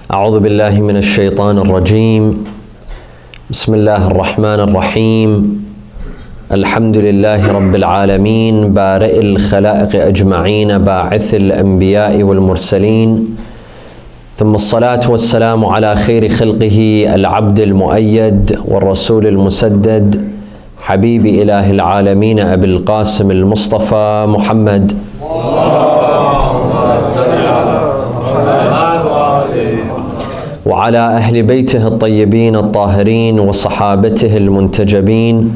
أعوذ بالله من الشيطان الرجيم. بسم الله الرحمن الرحيم. الحمد لله رب العالمين، بارئ الخلائق أجمعين، باعث الأنبياء والمرسلين، ثم الصلاة والسلام على خير خلقه العبد المؤيد والرسول المسدد، حبيب إله العالمين أبي القاسم المصطفى محمد. وعلى أهل بيته الطيبين الطاهرين وصحابته المنتجبين.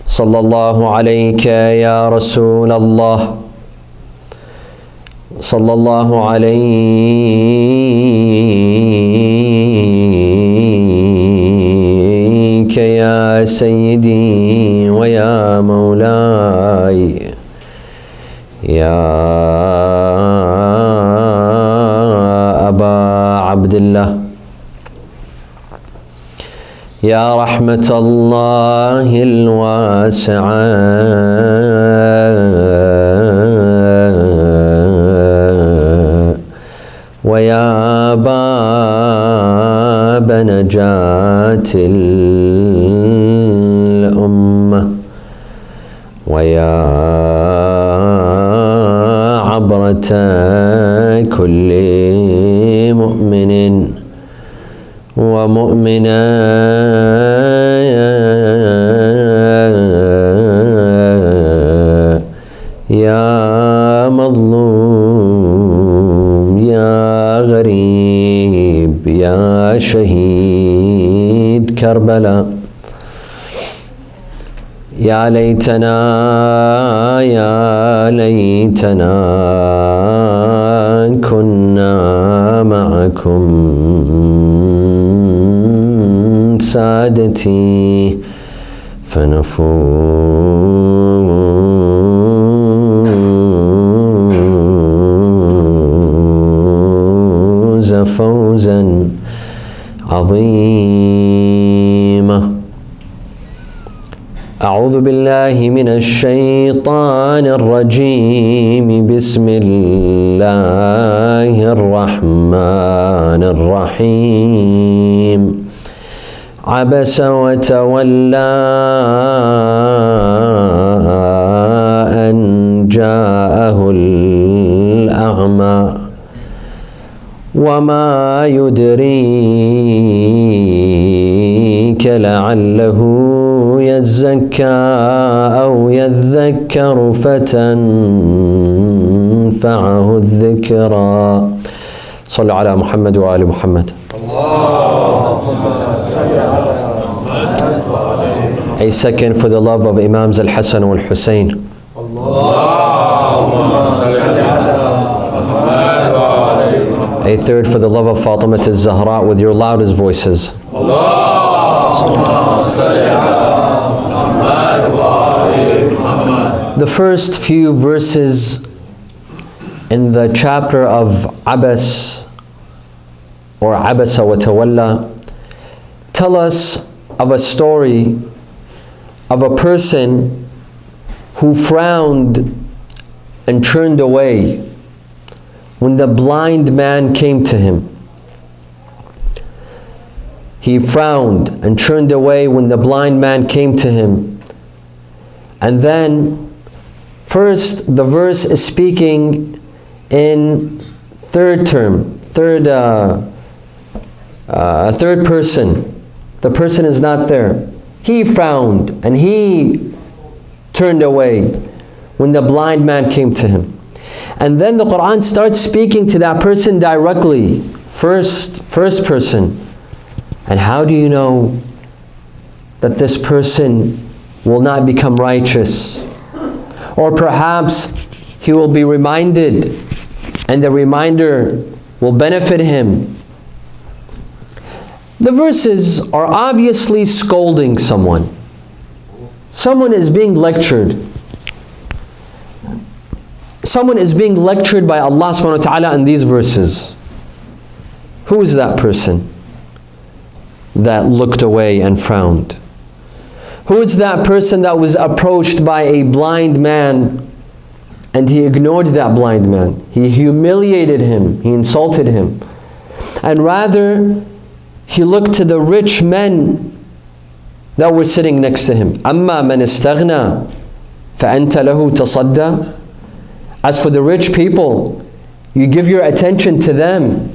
صلى الله عليك يا رسول الله، صلى الله عليك يا سيدي ويا مولاي يا أبا عبد الله، يا رحمة الله الواسعة ويا باب نجاة الأمة ويا عبرة كل مؤمن ومؤمنة يا مظلوم يا غريب يا شهيد كربلاء، يا ليتنا يا ليتنا كنا معكم سادتي فنفوز فوزا عظيما. أعوذ بالله من الشيطان الرجيم. بسم الله الرحمن الرحيم. عبس وتولى أن جاءه الأعمى وما يدريك لعله يزكى أو يذكر فتنفعه الذكرى. صلوا على محمد وآل محمد. A second for the love of Imams Al-Hassan and Al-Hussein. A third for the love of Fatima al-Zahra with your loudest voices. The first few verses in the chapter of Abas or Abasa wa Tawalla tell us of a story of a person who frowned and turned away when the blind man came to him. He frowned and turned away when the blind man came to him. And then, first the verse is speaking in third person. The person is not there. He frowned and he turned away when the blind man came to him. And then the Quran starts speaking to that person directly, first person. And how do you know that this person will not become righteous? Or perhaps he will be reminded and the reminder will benefit him. The verses are obviously scolding someone. Someone is being lectured. Someone is being lectured by Allah subhanahu wa ta'ala in these verses. Who is that person that looked away and frowned? Who is that person that was approached by a blind man and he ignored that blind man? He humiliated him, he insulted him. And rather, he looked to the rich men that were sitting next to him. أَمَّا مَنِ اسْتَغْنَى فَأَنْتَ لَهُ تَصَدَّى. As for the rich people, you give your attention to them.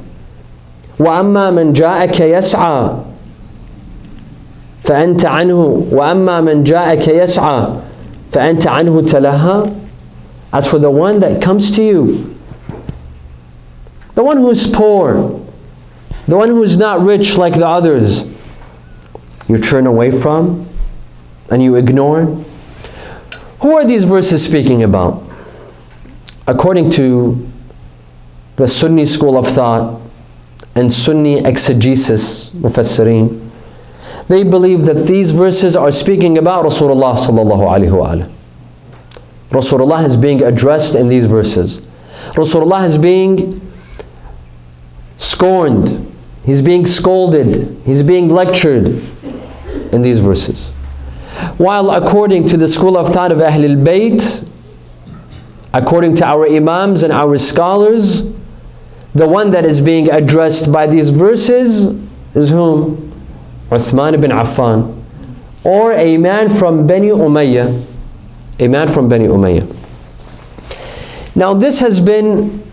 وَأَمَّا مَنْ جَاءَكَ يَسْعَى فَأَنْتَ عَنْهُ وَأَمَّا مَنْ جَاءَكَ يَسْعَى فَأَنْتَ عَنْهُ تَلَهَّى. As for the one that comes to you, the one who is poor, the one who is not rich like the others, you turn away from and you ignore. Who are these verses speaking about? According to the Sunni school of thought and Sunni exegesis, Mufassirin, they believe that these verses are speaking about Rasulullah sallallahu alaihi wasallam. Rasulullah is being addressed in these verses. Rasulullah is being scorned. He's being scolded. He's being lectured in these verses. While according to the school of thought of Ahlul Bayt, according to our Imams and our scholars, the one that is being addressed by these verses is whom? Uthman ibn Affan, or a man from Bani Umayyah. A man from Bani Umayyah. Now this has been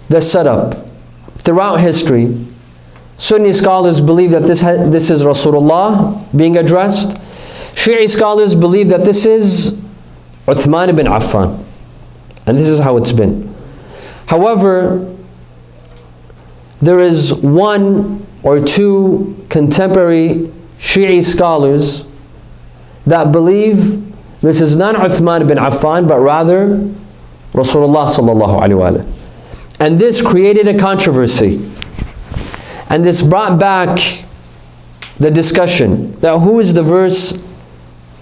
the setup throughout history. Sunni scholars believe that this is Rasulullah being addressed. Shi'i scholars believe that this is Uthman ibn Affan. And this is how it's been. However, there is one or two contemporary Shi'i scholars that believe this is not Uthman ibn Affan, but rather Rasulullah sallallahu alaihi wasallam. And this created a controversy. And this brought back the discussion that who is the verse,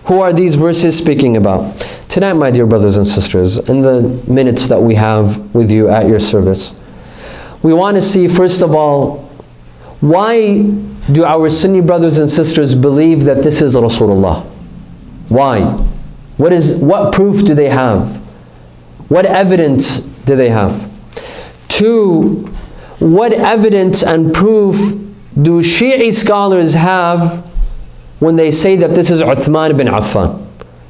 who are these verses speaking about? Tonight, my dear brothers and sisters, in the minutes that we have with you at your service, we want to see, first of all, why do our Sunni brothers and sisters believe that this is Rasulullah? Why? What proof do they have? What evidence do they have? Two, what evidence and proof do Shi'i scholars have when they say that this is Uthman ibn Affan?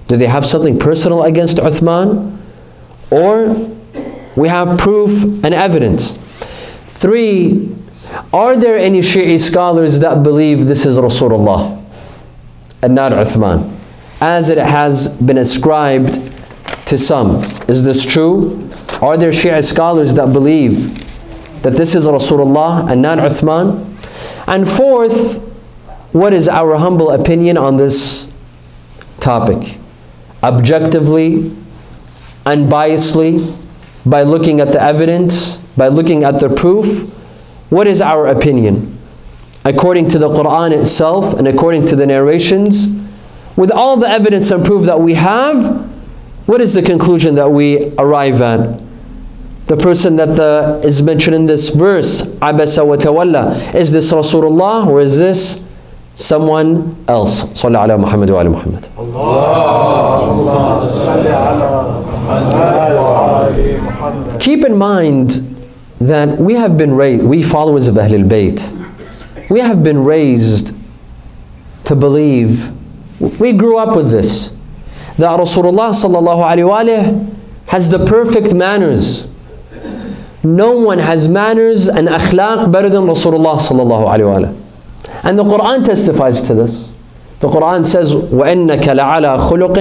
Do they have something personal against Uthman? Or we have proof and evidence. Three, are there any Shi'i scholars that believe this is Rasulullah and not Uthman, as it has been ascribed to some? Is this true? Are there Shi'i scholars that believe that this is Rasulullah and not Uthman? And fourth, what is our humble opinion on this topic? Objectively, unbiasedly, by looking at the evidence, by looking at the proof, what is our opinion? According to the Quran itself and according to the narrations, with all the evidence and proof that we have, what is the conclusion that we arrive at? The person that is mentioned in this verse, Abasa wa Tawalla, is this Rasulullah or is this someone else? Salli ala Muhammad wa ala Muhammad. Allahumma salli ala Muhammad. Keep in mind that we have been raised, we followers of Ahlul Bayt, we have been raised to believe, we grew up with this, that Rasulullah sallallahu alaihi wasallam has the perfect manners. No one has manners and akhlaq better than Rasulullah sallallahu alaihi wasallam. And the Quran testifies to this. The Quran says, وَإِنَّكَ لَعَلَى خُلُقٍ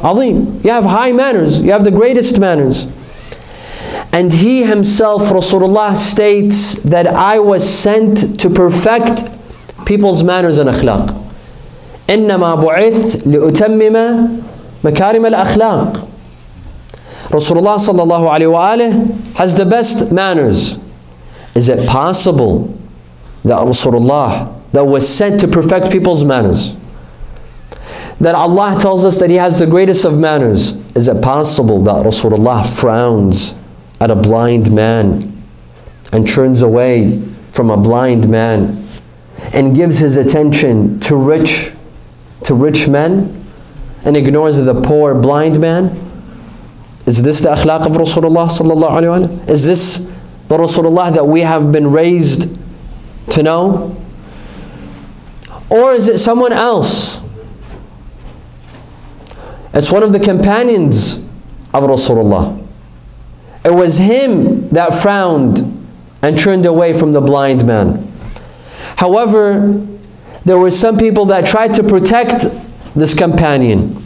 عَظِيمٍ. You have high manners, you have the greatest manners. And he himself, Rasulullah, states that I was sent to perfect people's manners and akhlaq. إِنَّمَا بُعِثْتُ لِأُتَمِّمَ مَكَارِمَ الْأَخْلَاقِ. Rasulullah sallallahu alaihi wasallam has the best manners. Is it possible that Rasulullah, that was sent to perfect people's manners, that Allah tells us that He has the greatest of manners, is it possible that Rasulullah frowns at a blind man and turns away from a blind man and gives his attention to rich men and ignores the poor blind man? Is this the akhlaq of Rasulullah sallallahu alaihi wasallam? Is this the Rasulullah that we have been raised to know? Or is it someone else? It's one of the companions of Rasulullah. It was him that frowned and turned away from the blind man. However, there were some people that tried to protect this companion.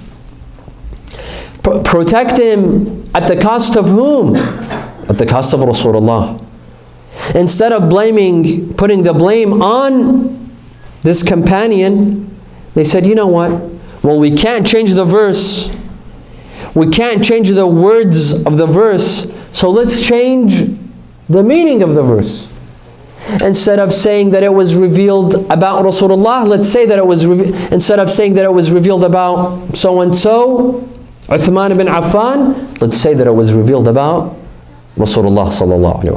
Protect him at the cost of whom? At the cost of Rasulullah. Instead of putting the blame on this companion, they said, you know what? Well, we can't change the verse. We can't change the words of the verse, so let's change the meaning of the verse. Instead of saying that it was revealed about Rasulullah, let's say that it was, instead of saying that it was revealed about so-and-so, Uthman ibn Affan, let's say that it was revealed about Rasulullah sallallahu alaihi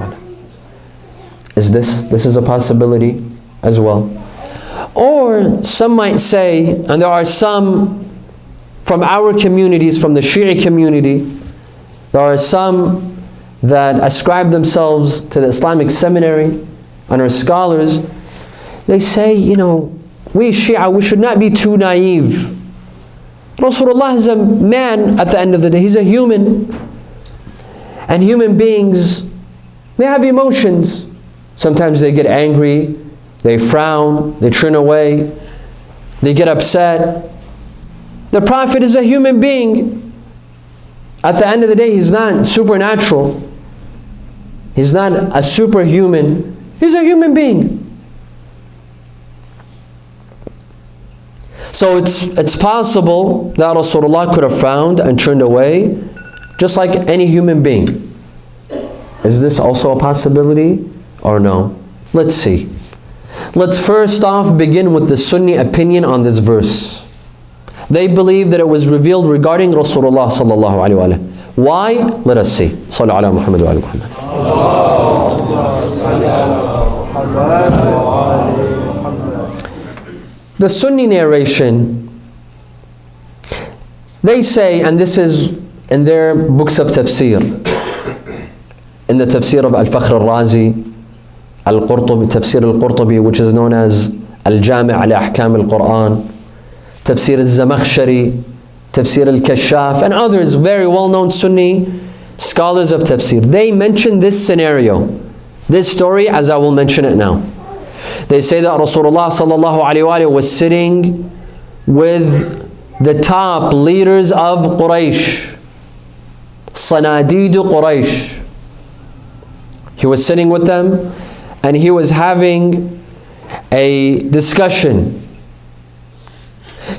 wasallam. This is a possibility as well. Or some might say, and there are some from our communities, from the Shia community, there are some that ascribe themselves to the Islamic seminary and are scholars. They say, you know, we Shia, we should not be too naive. Rasulullah is a man at the end of the day. He's a human. And human beings, they have emotions. Sometimes they get angry, they frown, they turn away, they get upset. The Prophet is a human being. At the end of the day, he's not supernatural. He's not a superhuman. He's a human being. So it's possible that Rasulullah could have frowned and turned away, just like any human being. Is this also a possibility or no? Let's see. Let's first off begin with the Sunni opinion on this verse. They believe that it was revealed regarding Rasulullah sallallahu alaihi wasallam. Why? Let us see. Sallu ala Muhammad wa ala Muhammad. The Sunni narration, they say, and this is in their books of tafsir, in the tafsir of Al-Fakhr al-Razi, Al-Qurtubi, Tafsir al-Qurtubi, which is known as Al-Jami' al-Ahkam al-Quran, Tafsir al-Zamakhshari, Tafsir al-Kashaf, and others, very well-known Sunni scholars of tafsir. They mention this scenario, this story, as I will mention it now. They say that Rasulullah sallallahu alaihi wasallam was sitting with the top leaders of Quraysh, Sanadid Quraysh. He was sitting with them and he was having a discussion.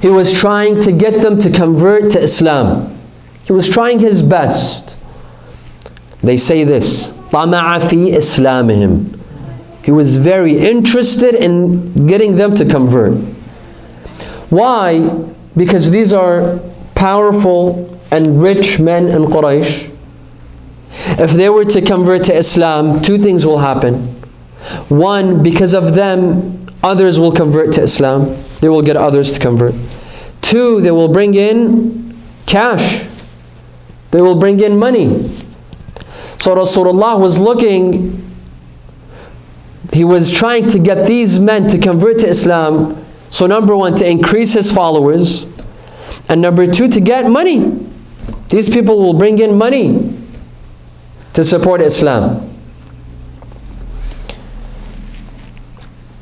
He was trying to get them to convert to Islam. He was trying his best. They say this, طَمَعَ فِي إِسْلَامِهِمْ. He was very interested in getting them to convert. Why? Because these are powerful and rich men in Quraysh. If they were to convert to Islam, two things will happen. One, because of them, others will convert to Islam. They will get others to convert. Two, they will bring in cash. They will bring in money. So Rasulullah was looking, he was trying to get these men to convert to Islam. So number one, to increase his followers. And number two, to get money. These people will bring in money to support Islam.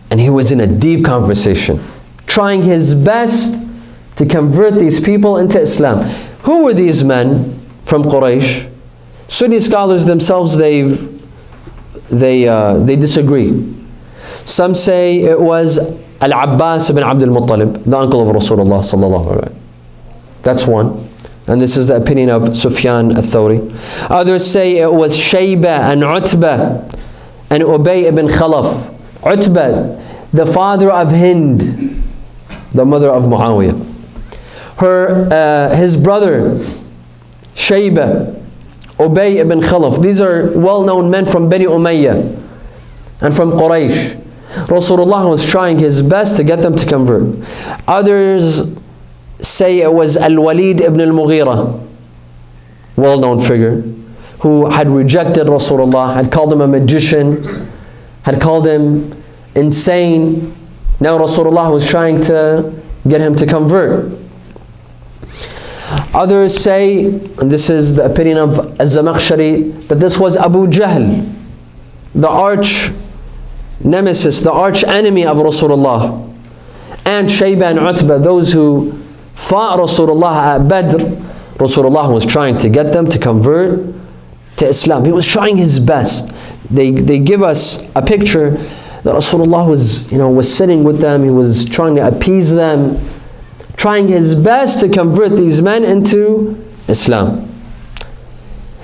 And he was in a deep conversation, trying his best to convert these people into Islam. Who were these men from Quraysh? Sunni scholars themselves, they disagree. Some say it was Al-Abbas ibn Abdul Muttalib, the uncle of Rasulullah sallallahu alaihi wasallam. That's one. And this is the opinion of Sufyan al-Thawri. Others say it was Shayba and Utbah and Ubay ibn Khalaf. Utbah, the father of Hind, the mother of Muawiyah. His brother, Shayba, Ubay ibn Khalaf. These are well-known men from Bani Umayyah and from Quraysh. Rasulullah was trying his best to get them to convert. Others say it was Al-Walid ibn al-Mughira, well-known figure, who had rejected Rasulullah, had called him a magician, had called him insane. Now Rasulullah was trying to get him to convert. Others say, and this is the opinion of Az-Zamakhshari, that this was Abu Jahl, the arch nemesis, the arch enemy of Rasulullah, and Shayba and Utbah, those who fought Rasulullah at Badr. Rasulullah was trying to get them to convert to Islam. He was trying his best. They give us a picture that Rasulullah was sitting with them. He was trying to appease them, trying his best to convert these men into Islam.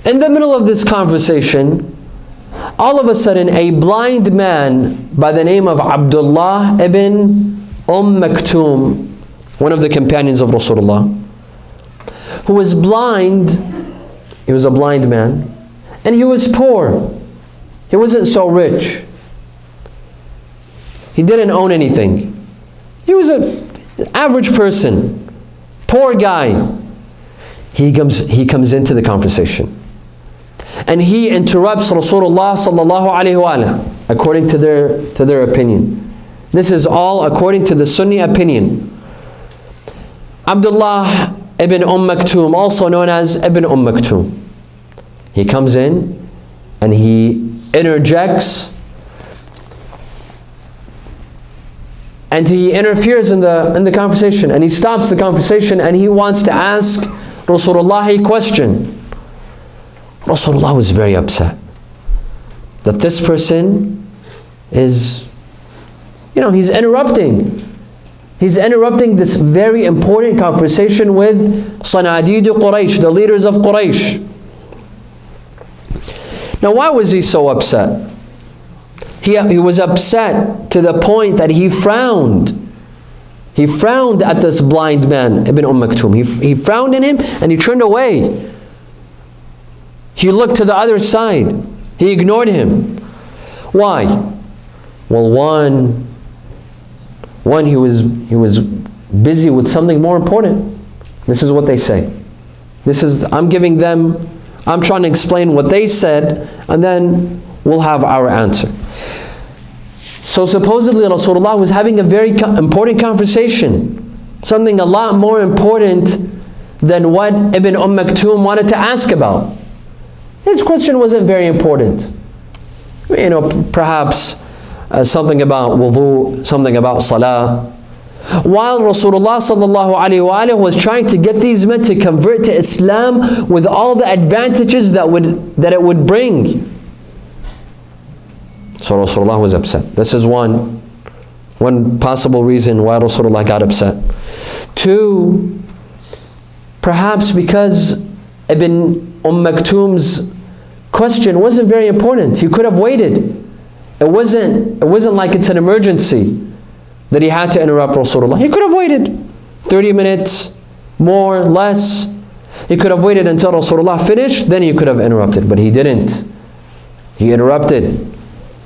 In the middle of this conversation, all of a sudden a blind man by the name of Abdullah ibn Maktoum, one of the companions of Rasulullah, who was blind. He was a blind man, and he was poor. He wasn't so rich. He didn't own anything. He was an average person, poor guy. He comes into the conversation, and he interrupts Rasulullah sallallahu alaihi wasallam according to their opinion. This is all according to the Sunni opinion. Abdullah ibn Maktoum, also known as Ibn Maktoum, he comes in and he interjects and he interferes in the conversation, and he stops the conversation, and he wants to ask Rasulullah a question. Rasulullah was very upset that this person is, he's interrupting. He's interrupting this very important conversation with Sanadid Quraysh, the leaders of Quraysh. Now, why was he so upset? He was upset to the point that he frowned. He frowned at this blind man, Ibn Maktoum. He frowned at him and he turned away. He looked to the other side. He ignored him. Why? Well, one, he was busy with something more important. This is what they say. I'm trying to explain what they said, and then we'll have our answer. So supposedly Rasulullah was having a very important conversation, something a lot more important than what Ibn Maktoum wanted to ask about. His question wasn't very important. Perhaps something about wudu, something about salah. While Rasulullah sallallahu alaihi wasallam was trying to get these men to convert to Islam with all the advantages that it would bring. So Rasulullah was upset. This is one possible reason why Rasulullah got upset. Two, perhaps because Ibn Maktoum's question wasn't very important. He could have waited. It wasn't like it's an emergency that he had to interrupt Rasulullah. He could have waited 30 minutes, more, less. He could have waited until Rasulullah finished, then he could have interrupted. But he didn't. He interrupted.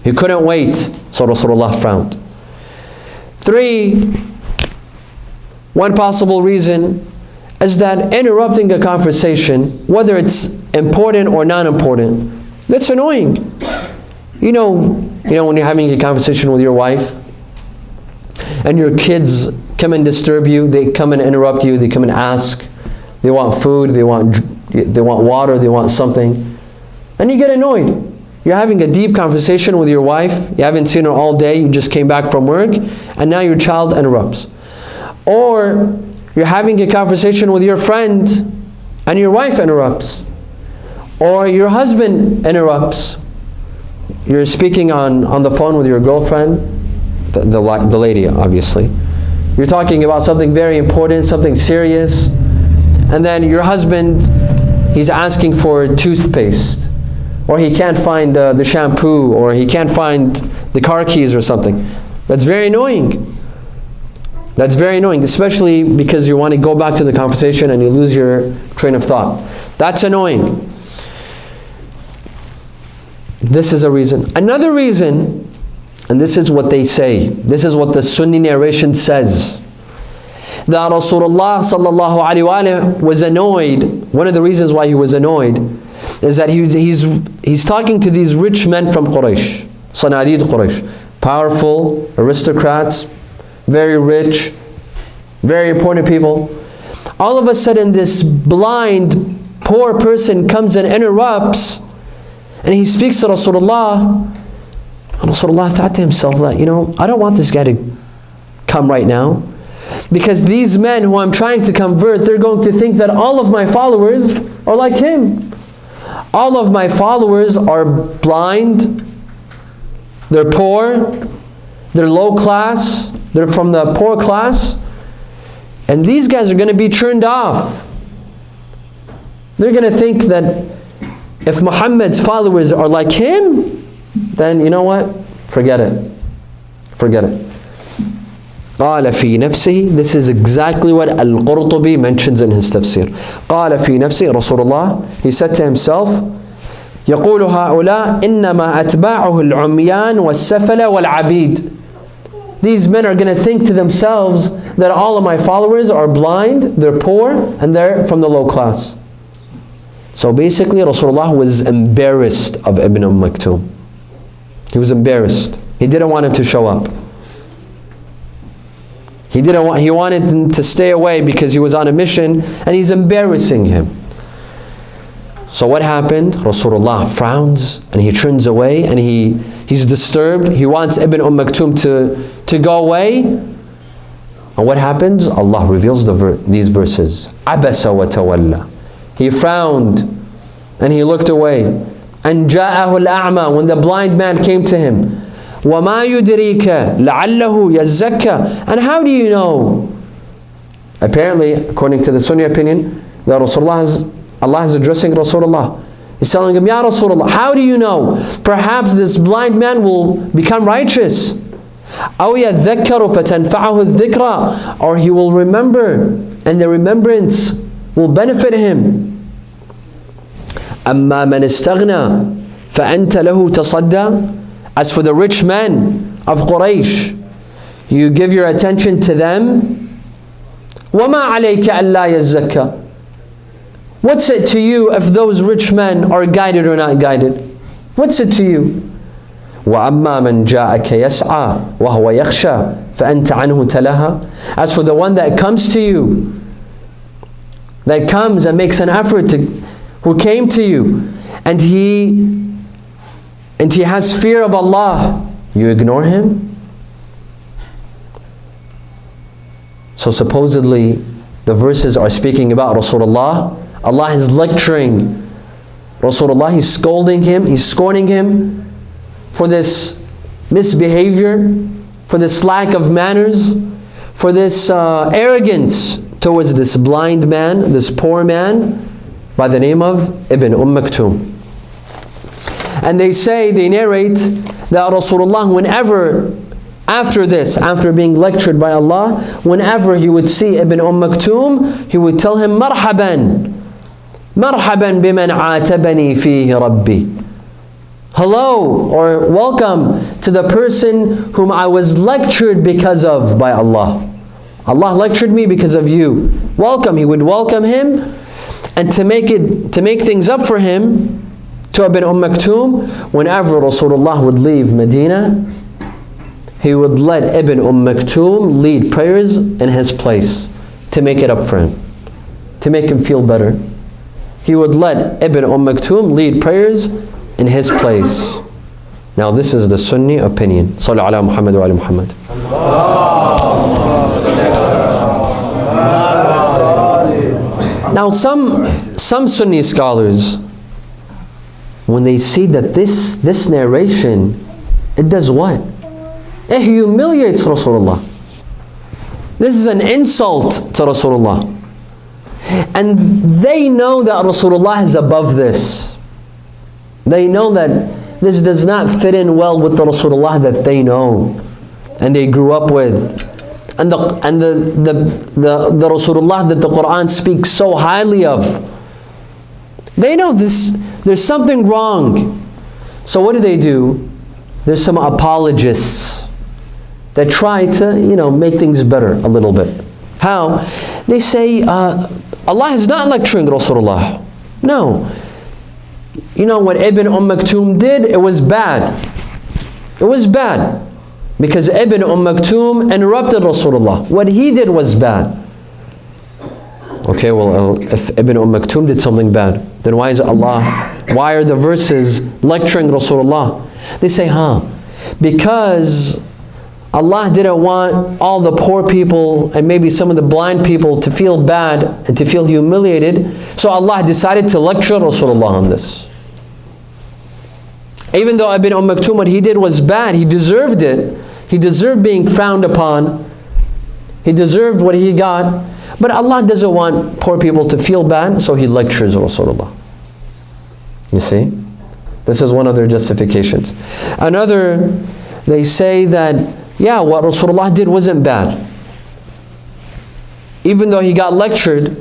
He couldn't wait, so Rasulullah frowned. Three, one possible reason is that interrupting a conversation, whether it's important or non-important, that's annoying. You know when you're having a conversation with your wife and your kids come and disturb you, they come and interrupt you, they come and ask, they want food, they want water, they want something, and you get annoyed. You're having a deep conversation with your wife, you haven't seen her all day, you just came back from work, and now your child interrupts. Or you're having a conversation with your friend and your wife interrupts. Or your husband interrupts. You're speaking on the phone with your girlfriend, the lady obviously. You're talking about something very important, something serious, and then your husband, he's asking for toothpaste, or he can't find the shampoo, or he can't find the car keys or something. That's very annoying. That's very annoying, especially because you want to go back to the conversation and you lose your train of thought. That's annoying. This is a reason. Another reason, and this is what they say, this is what the Sunni narration says, that Rasulullah sallallahu alaihi wasallam was annoyed. One of the reasons why he was annoyed is that he's talking to these rich men from Quraysh, Sanadid Quraysh. powerful, aristocrats, very rich, very important people. All of a sudden this blind, poor person comes and interrupts, and he speaks to Rasulullah. And Rasulullah thought to himself that, I don't want this guy to come right now, because these men who I'm trying to convert, they're going to think that all of my followers are like him. All of my followers are blind, they're poor, they're low class, they're from the poor class, and these guys are going to be turned off. They're going to think that if Muhammad's followers are like him, then you know what? Forget it. Forget it. قال في نفسه, this is exactly what Al-Qurtubi mentions in his tafsir. قال في نفسه, Rasulullah, he said to himself, يقول هؤلاء إنما أتباعه العميان والسفل والعبيد. These men are going to think to themselves that all of my followers are blind, they're poor, and they're from the low class. So basically Rasulullah was embarrassed of Ibn Maktoum. He was embarrassed. He didn't want him to show up. He wanted him to stay away because he was on a mission, and he's embarrassing him. So what happened? Rasulullah frowns and he turns away, and he's disturbed. He wants Ibn Maktoum to go away. And what happens? Allah reveals these verses. Abasa wa tawalla. He frowned and he looked away. And ja'ahu al-a'ma, when the blind man came to him. وَمَا يُدْرِيكَ لَعَلَّهُ يَزَّكَّى. And how do you know? Apparently, according to the Sunni opinion, that Allah is addressing Rasulullah. He's telling him, Ya Rasulullah, how do you know? Perhaps this blind man will become righteous. أَوْ يَذَّكَّرُ فَتَنْفَعَهُ الذِّكْرَى. Or he will remember, and the remembrance will benefit him. أَمَّا مَنِ اسْتَغْنَى فَأَنْتَ لَهُ تَصَدَّى. As for the rich men of Quraysh, you give your attention to them. وَمَا عَلَيْكَ أَلَّا يَزَّكَّى. What's it to you if those rich men are guided or not guided? What's it to you? وَأَمَّا مَنْ جَاءَكَ يَسْعَى وَهُوَ يَخْشَى فَأَنْتَ عَنْهُ تَلَهَا. As for the one that comes to you, that comes and makes an effort who came to you, and he has fear of Allah, you ignore him? So supposedly the verses are speaking about Rasulullah. Allah is lecturing Rasulullah. He's scolding him, he's scorning him for this misbehavior, for this lack of manners, for this arrogance towards this blind man, this poor man by the name of Ibn Maktoum. And they narrate that Rasulullah, whenever, after being lectured by Allah, whenever he would see Ibn Maktoum, he would tell him, Marhaban, Marhaban biman aatabani fihi Rabbi. Hello, or welcome to the person whom I was lectured because of by Allah. Allah lectured me because of you. Welcome. He would welcome him, and to make things up for him, to Ibn Maktoum, whenever Rasulullah would leave Medina, he would let Ibn Maktoum lead prayers in his place to make it up for him, to make him feel better. He would let Ibn Maktoum lead prayers in his place. Now this is the Sunni opinion. Sallu ala Muhammad wa ala Muhammad. Now some Sunni scholars, when they see that this narration, it does what? It humiliates Rasulullah. This is an insult to Rasulullah. And they know that Rasulullah is above this. They know that this does not fit in well with the Rasulullah that they know and they grew up with. And the Rasulullah that the Quran speaks so highly of. They know there's something wrong. So what do? There's some apologists that try to, make things better a little bit. How? They say, Allah is not lecturing Rasulullah. No. You know what Ibn Maktoum did? It was bad. It was bad. Because Ibn Maktoum interrupted Rasulullah. What he did was bad. Okay, well, if Ibn Maktoum did something bad, then why are the verses lecturing Rasulullah? They say, because Allah didn't want all the poor people and maybe some of the blind people to feel bad and to feel humiliated, so Allah decided to lecture Rasulullah on this. Even though Ibn Maktoum, what he did was bad, he deserved it. He deserved being frowned upon. He deserved what he got. But Allah doesn't want poor people to feel bad, so He lectures Rasulullah. You see? This is one of their justifications. Another, they say that, yeah, what Rasulullah did wasn't bad. Even though he got lectured,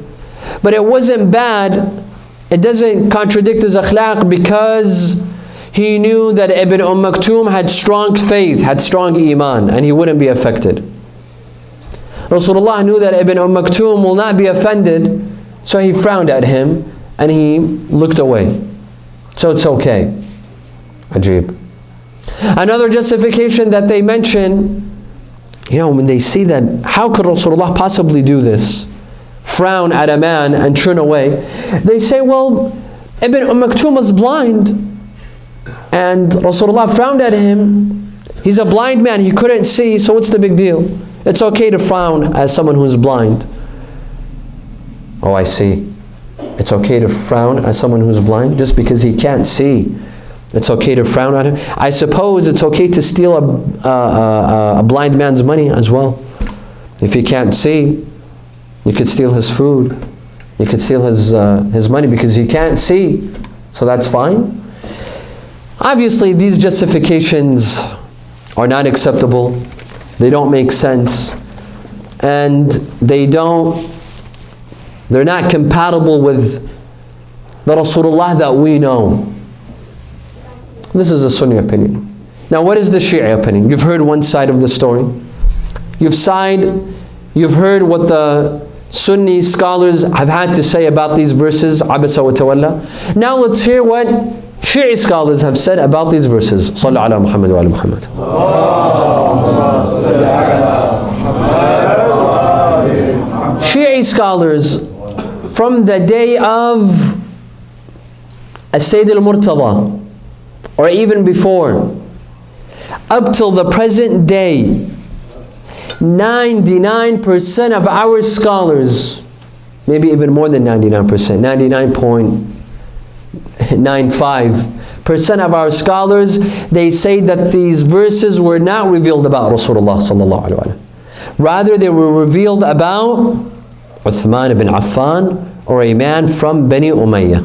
but it wasn't bad. It doesn't contradict his akhlaq because he knew that Ibn Maktoum had strong faith, had strong iman, and he wouldn't be affected. Rasulullah knew that Ibn Maktoum will not be offended, so he frowned at him and he looked away. So it's okay. Ajib. Another justification that they mention, when they see that, how could Rasulullah possibly do this? Frown at a man and turn away. They say, well, Ibn Maktoum was blind and Rasulullah frowned at him. He's a blind man, he couldn't see, so what's the big deal? It's okay to frown at someone who's blind. Oh, I see. It's okay to frown at someone who's blind just because he can't see. It's okay to frown at him. I suppose it's okay to steal a blind man's money as well. If he can't see, you could steal his food. You could steal his money because he can't see. So that's fine. Obviously, these justifications are not acceptable. They don't make sense. And they're not compatible with the Rasulullah that we know. This is a Sunni opinion. Now, what is the Shia opinion? You've heard one side of the story. You've heard what the Sunni scholars have had to say about these verses, Abasa wa Tawalla. Now let's hear what Shi'i scholars have said about these verses. Sallu ala Muhammad wa ala Muhammad. Shi'i scholars from the day of As-Sayyid al-Murtada, or even before, up till the present day, 99% of our scholars, maybe even more than 99%, 99.95% of our scholars, they say that these verses were not revealed about Rasulullah sallallahu alaihi wasallam. Rather, they were revealed about Uthman ibn Affan, or a man from Bani Umayyah.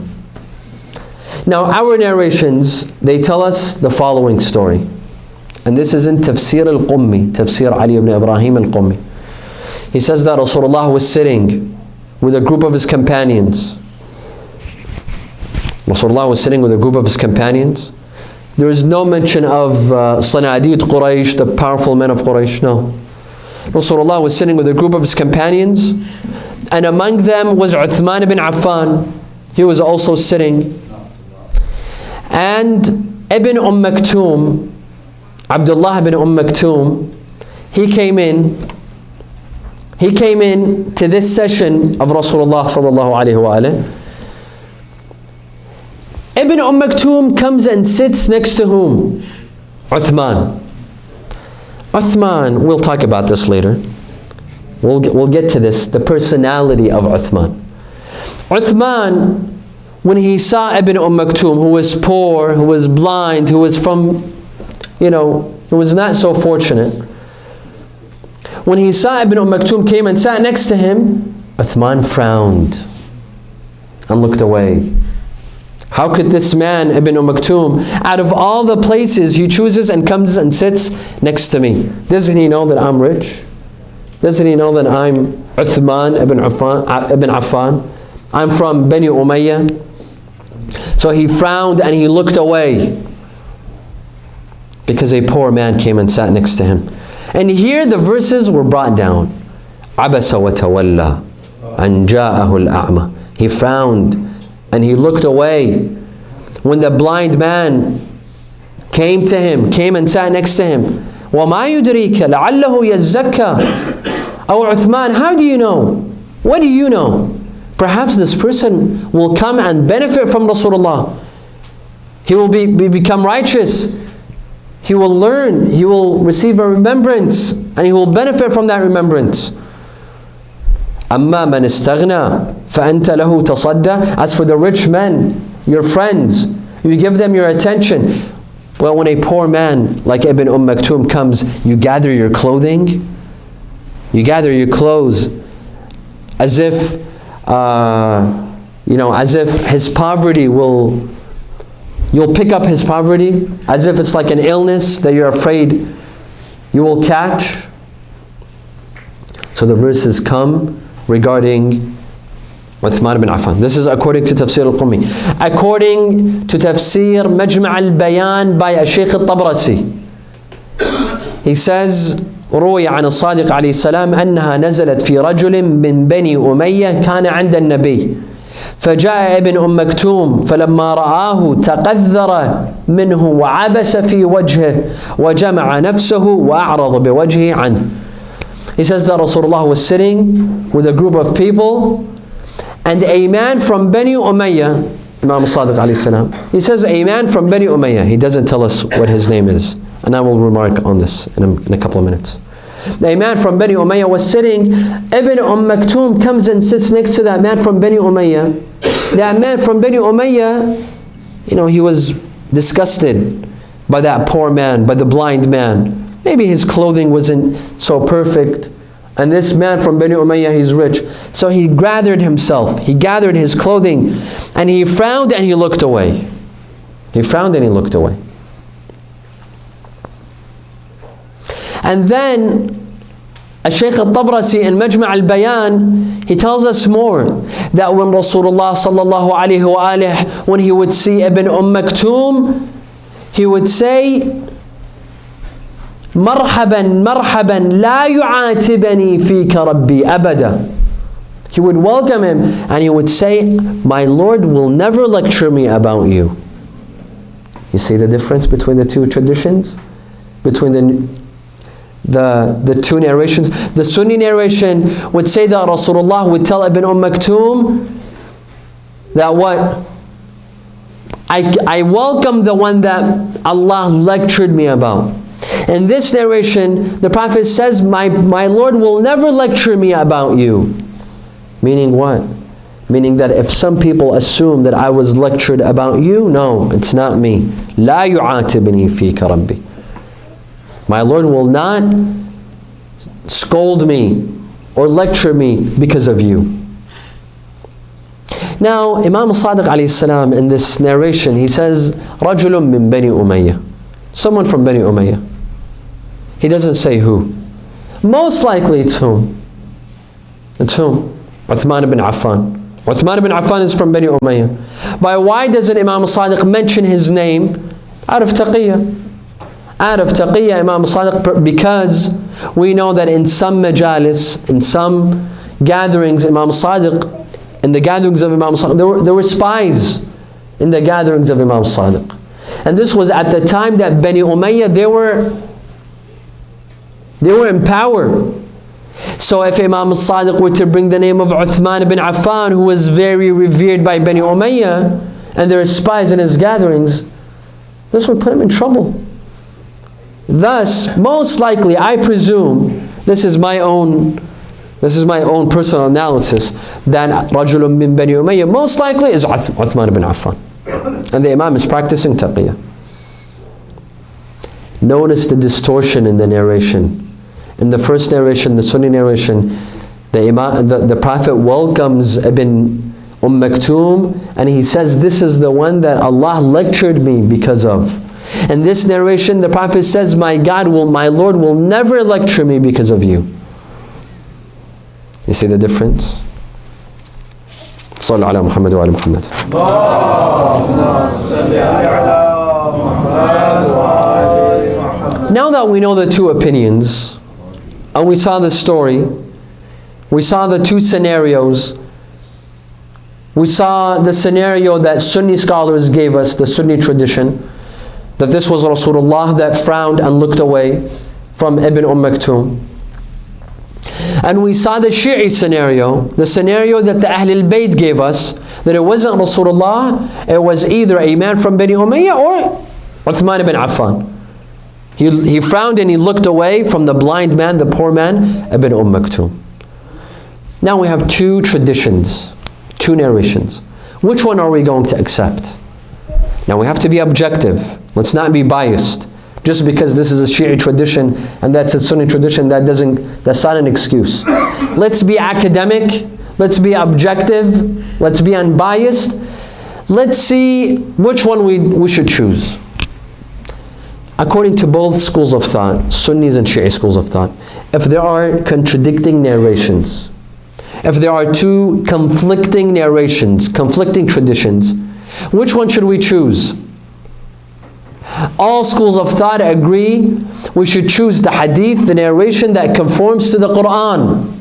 Now, our narrations, they tell us the following story. And this is in Tafsir al-Qummi, Tafsir Ali ibn Ibrahim al-Qummi. He says that Rasulullah was sitting with a group of his companions. Rasulullah was sitting with a group of his companions. There is no mention of Sanadid Quraysh, the powerful men of Quraysh, no. Rasulullah was sitting with a group of his companions, and among them was Uthman ibn Affan. He was also sitting. And Ibn Maktoum, Abdullah ibn Maktoum, he came in to this session of Rasulullah sallallahu alaihi wasallam. Ibn Maktoum comes and sits next to whom? Uthman. Uthman, we'll talk about this later. We'll get to this, the personality of Uthman. Uthman, when he saw Ibn Maktoum, who was poor, who was blind, who was from, who was not so fortunate, when he saw Ibn Maktoum came and sat next to him, Uthman frowned and looked away. How could this man, Ibn Maktoum, out of all the places he chooses and comes and sits next to me? Doesn't he know that I'm rich? Doesn't he know that I'm Uthman ibn Affan? I'm from Bani Umayyah. So he frowned and he looked away because a poor man came and sat next to him. And here the verses were brought down. Abasa wa tawalla an ja'ahu al-a'ma. He frowned and he looked away when the blind man came and sat next to him. وَمَا يُدْرِيكَ لَعَلَّهُ يَزَّكَّى. Oh Uthman, how do you know? What do you know? Perhaps this person will come and benefit from Rasulullah. He will become righteous. He will learn. He will receive a remembrance. And he will benefit from that remembrance. أَمَّا مَنِ اسْتَغْنَى فَأَنْتَ لَهُ تَصَدَّى. As for the rich men, your friends, you give them your attention. Well, when a poor man like Ibn Maktoum comes, you gather your clothing. You gather your clothes as if, as if his poverty will, you'll pick up his poverty, as if it's like an illness that you're afraid you will catch. So the verses come regarding Uthman ibn Affan. This is according to Tafsir al-Qummi. According to Tafsir Majma' al-Bayan by Shaykh al-Tabrasi, he says, روي عن الصادق عليه السلام أنها نزلت في رجل من بني أمية كان عند النبي فجاء ابن مكتوم فلما رآه تقذر منه وعبس في وجهه وجمع نفسه وأعرض بوجهه عنه. He says that Rasulullah was sitting with a group of people, and a man from Bani Umayyah, Imam Sadiq alayhi salam, he says a man from Bani Umayyah. He doesn't tell us what his name is, and I will remark on this in a couple of minutes. A man from Bani Umayyah was sitting. Ibn Maktoum comes and sits next to that man from Bani Umayyah. That man from Bani Umayyah, he was disgusted by that poor man, by the blind man. Maybe his clothing wasn't so perfect. And this man from Bani Umayyah, he's rich. So he gathered himself. He gathered his clothing. And he frowned and he looked away. He frowned and he looked away. And then Shaykh al-Tabrasi in Majma' al-Bayan, he tells us more. That when Rasulullah sallallahu alayhi wa alihi, when he would see Ibn Maktoum, he would say, مرحبا مرحبا لا يعاتبني فيك ربي أبدا. He would welcome him and he would say, my Lord will never lecture me about you. You see the difference between the two traditions? Between the two narrations? The Sunni narration would say that Rasulullah would tell Ibn Maktoum that what? I welcome the one that Allah lectured me about. In this narration, the Prophet says, my Lord will never lecture me about you. Meaning what? Meaning that if some people assume that I was lectured about you, no, it's not me. لا يعاتبني فيك ربي. My Lord will not scold me or lecture me because of you. Now, Imam Sadiq alayhi salam in this narration, he says, رَجُلٌ مِّن بَنِي أُمَيَّةٍ. Someone from Bani Umayyah. He doesn't say who. Most likely it's whom? It's whom? Uthman ibn Affan. Uthman ibn Affan is from Bani Umayyah. But why doesn't Imam Sadiq mention his name? Out of taqiyya. Out of taqiyya, Imam Sadiq, because we know that in some majalis, in some gatherings, Imam Sadiq, in the gatherings of Imam Sadiq, there were spies in the gatherings of Imam Sadiq. And this was at the time that Bani Umayyah, they were in power. So if Imam Sadiq were to bring the name of Uthman ibn Affan, who was very revered by Bani Umayyah, and there are spies in his gatherings, this would put him in trouble. Thus, most likely, I presume, this is my own personal analysis, that Rajulun min Bani Umayyah most likely is Uthman ibn Affan. And the Imam is practicing taqiyya. Notice the distortion in the narration. In the first narration, the Sunni narration, the Prophet welcomes Ibn Maktoum and he says, this is the one that Allah lectured me because of. In this narration, the Prophet says, my Lord will never lecture me because of you. You see the difference? صلى على محمد وعلى محمد. Now that we know the two opinions, and we saw the story, we saw the two scenarios, we saw the scenario that Sunni scholars gave us, the Sunni tradition, that this was Rasulullah that frowned and looked away from Ibn Maktoum. And we saw the Shi'i scenario, the scenario that the Ahlul Bayt gave us, that it wasn't Rasulullah, it was either a man from Bani Umayyah or Uthman ibn Affan. He frowned and he looked away from the blind man, the poor man, Ibn Maktoum. Now we have two traditions, two narrations. Which one are we going to accept? Now we have to be objective. Let's not be biased. Just because this is a Shi'i tradition and that's a Sunni tradition, that's not an excuse. Let's be academic. Let's be objective. Let's be unbiased. Let's see which one we should choose. According to both schools of thought, Sunnis and Shi'i schools of thought, if there are contradicting narrations, if there are two conflicting narrations, conflicting traditions, which one should we choose? All schools of thought agree we should choose the hadith, the narration that conforms to the Quran.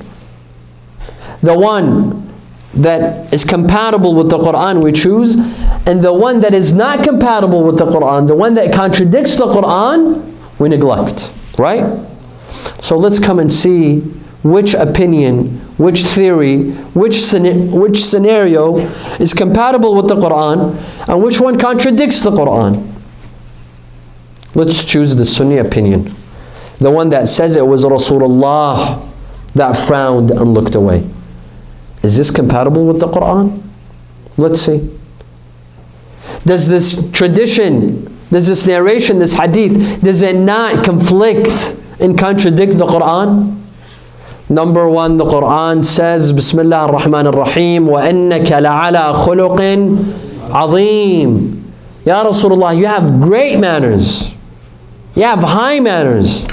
The one that is compatible with the Quran we choose, and the one that is not compatible with the Quran, the one that contradicts the Quran, we neglect, right? So let's come and see which opinion, which theory, which scenario is compatible with the Quran, and which one contradicts the Quran. Let's choose the Sunni opinion, the one that says it was Rasulullah that frowned and looked away. Is this compatible with the Quran? Let's see. Does this tradition, does this narration, this hadith, does it not conflict and contradict the Quran? Number one, the Quran says, Bismillah ar-Rahman ar-Rahim, وَإِنَّكَ لَعَلَى خُلُقٍ عَظِيمٍ. Ya Rasulullah, you have great manners. You have high manners.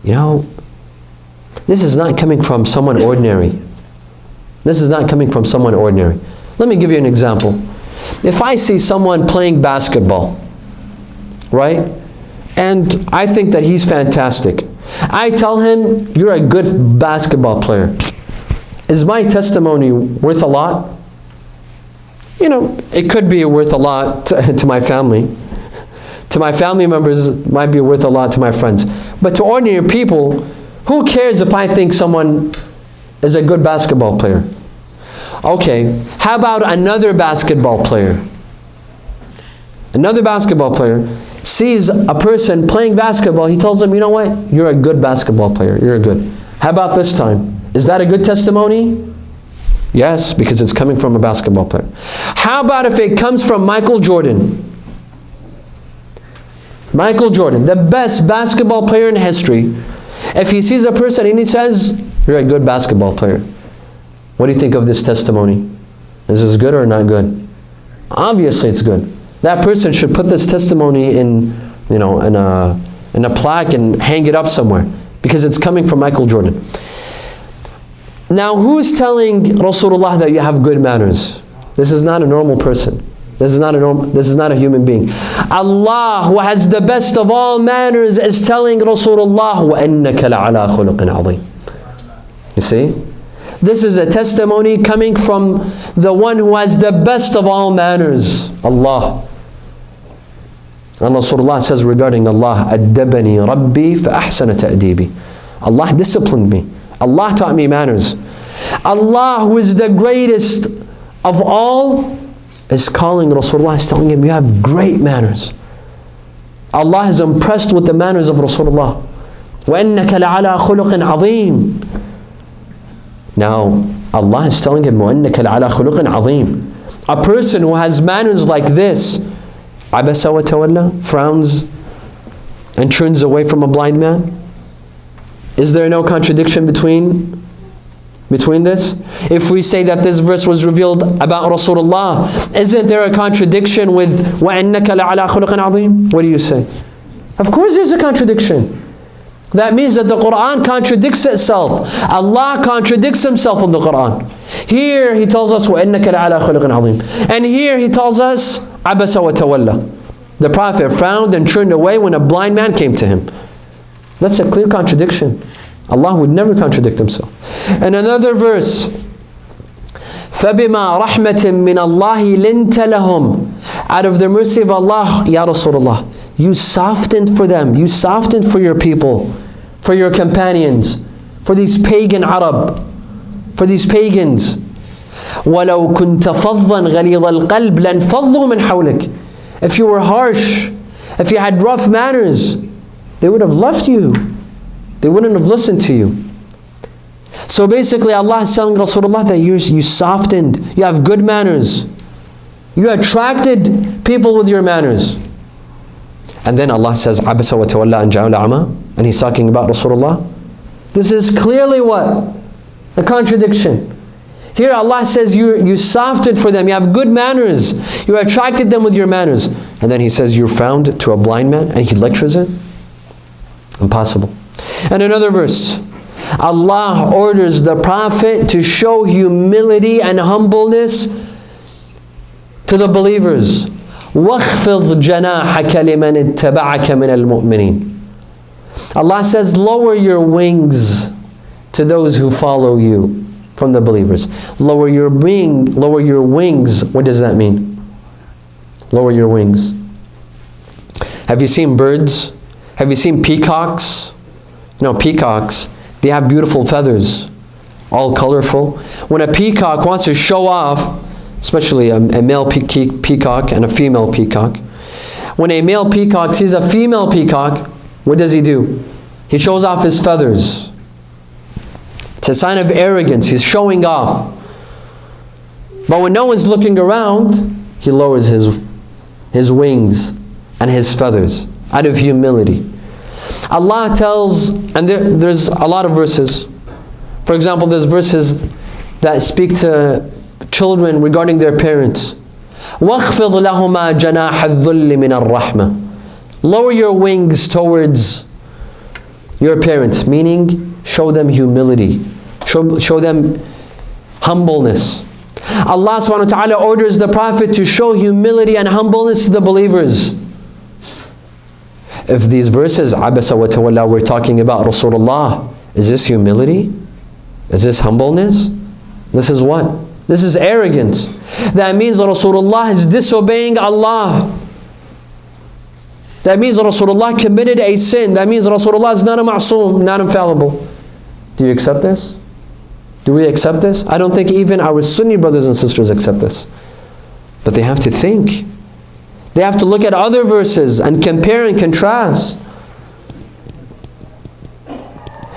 You know, this is not coming from someone ordinary. This is not coming from someone ordinary. Let me give you an example. If I see someone playing basketball, right, and I think that he's fantastic, I tell him, you're a good basketball player. Is my testimony worth a lot? You know, it could be worth a lot to my family. To my family members, it might be worth a lot to my friends. But to ordinary people, who cares if I think someone is a good basketball player? Okay, how about another basketball player? Another basketball player sees a person playing basketball, he tells them, you know what? You're a good basketball player. You're good. How about this time? Is that a good testimony? Yes, because it's coming from a basketball player. How about if it comes from Michael Jordan? Michael Jordan, the best basketball player in history. If he sees a person and he says, you're a good basketball player, what do you think of this testimony? Is this good or not good? Obviously it's good. That person should put this testimony in a plaque and hang it up somewhere, because it's coming from Michael Jordan. Now, who's telling Rasulullah that you have good manners? This is not a normal person. This is not a human being. Allah, who has the best of all manners, is telling Rasulullah, وَإِنَّكَ لَعَلَى خُلُقٍ عَظِيمٍ. You see? This is a testimony coming from the one who has the best of all manners, Allah. And Rasulullah says regarding Allah, أَدَّبَنِي رَبِّي فَأَحْسَنَ تَأْدِيبِي. Allah disciplined me. Allah taught me manners. Allah, who is the greatest of all, is calling Rasulullah, is telling him, you have great manners. Allah is impressed with the manners of Rasulullah. وَإِنَّكَ لَعَلَى خُلُقٍ عَظِيمٍ. Now, Allah is telling him, وَإِنَّكَ لَعَلَى خُلُقٍ عَظِيمٍ. A person who has manners like this, عَبَسَ وَتَوَلَّى, frowns and turns away from a blind man. Is there no contradiction between this? If we say that this verse was revealed about Rasulullah, isn't there a contradiction with وَإِنَّكَ لَعَلَى خُلُقٍ عَظِيمٍ? What do you say? Of course there's a contradiction. That means that the Quran contradicts itself. Allah contradicts himself in the Quran. Here he tells us وَإِنَّكَ لَعَلَى خُلُقٍ عَظِيمٍ. And here he tells us عَبَسَ وَتَوَلَّى. The Prophet frowned and turned away when a blind man came to him. That's a clear contradiction. Allah would never contradict himself. And another verse, فَبِمَا رَحْمَةٍ مِّنَ اللَّهِ لِنْتَ لَهُمْ. Out of the mercy of Allah, Ya Rasulullah, You softened for them. You softened for your people, for your companions, for these pagan Arab, for these pagans. وَلَوْ كُنْتَ فَظًّا غَلِيظَ الْقَلْبِ لَانْفَضُّوا مِنْ حَوْلِكَ. If you were harsh, if you had rough manners, they would have left you. They wouldn't have listened to you. So basically Allah is telling Rasulullah that you softened, you have good manners. You attracted people with your manners. And then Allah says, عَبَسَ وَتَوَلَّى أَنْ جَعَلَ أَعْمَى. And He's talking about Rasulullah. This is clearly what? A contradiction. Here Allah says you softened for them, you have good manners, you attracted them with your manners. And then He says you're found to a blind man and He lectures him? Impossible. And another verse, Allah orders the Prophet to show humility and humbleness to the believers. وَاخْفِضْ جَنَاحَكَ لِمَنِ اتَّبَعَكَ مِنَ الْمُؤْمِنِينَ. Allah says lower your wings to those who follow you from the believers. Lower your wings. What does that mean? Lower your wings. Have you seen birds? Have you seen peacocks? You know, peacocks, they have beautiful feathers, all colorful. When a peacock wants to show off, especially a male peacock and a female peacock, when a male peacock sees a female peacock, what does he do? He shows off his feathers. It's a sign of arrogance. He's showing off. But when no one's looking around, he lowers his wings and his feathers out of humility. Allah tells, and there's a lot of verses. For example, there's verses that speak to children regarding their parents. وَاخْفِضْ لَهُمَا جَنَاحَ الذُّلِّ مِنَ الرَّحْمَةِ. Lower your wings towards your parents, meaning show them humility. Show them humbleness. Allah subhanahu wa ta'ala orders the Prophet to show humility and humbleness to the believers. If these verses, عَبَسَ وَتَوَلَّى, we're talking about Rasulullah, is this humility? Is this humbleness? This is what? This is arrogance. That means Rasulullah is disobeying Allah. That means Rasulullah committed a sin. That means Rasulullah is not a ma'soom, not infallible. Do you accept this? Do we accept this? I don't think even our Sunni brothers and sisters accept this. But they have to think. They have to look at other verses and compare and contrast.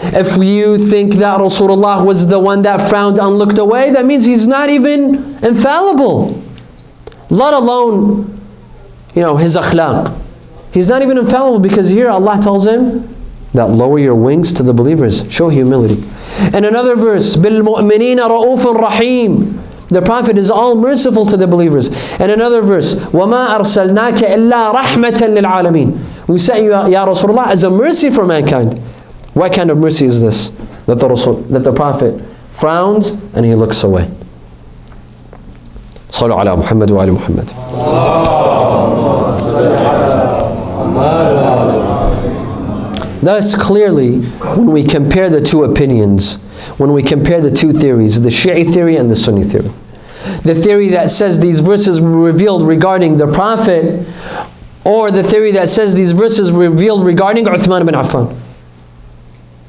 If you think that Rasulullah was the one that frowned and looked away, that means he's not even infallible. Let alone, his akhlaq. He's not even infallible, because here Allah tells him that lower your wings to the believers. Show humility. In another verse, بِالْمُؤْمِنِينَ رَؤُوفٌ رَحِيمٌ. The Prophet is all merciful to the believers. In another verse, وَمَا أَرْسَلْنَاكَ إِلَّا رَحْمَةً لِلْعَالَمِينَ. We sent you, Ya Rasulullah, as a mercy for mankind. What kind of mercy is this? That the Prophet frowns and he looks away. صلوا على محمد وآل محمد. Thus, clearly, when we compare the two opinions, when we compare the two theories, the Shi'i theory and the Sunni theory, the theory that says these verses were revealed regarding the Prophet, or the theory that says these verses were revealed regarding Uthman ibn Affan,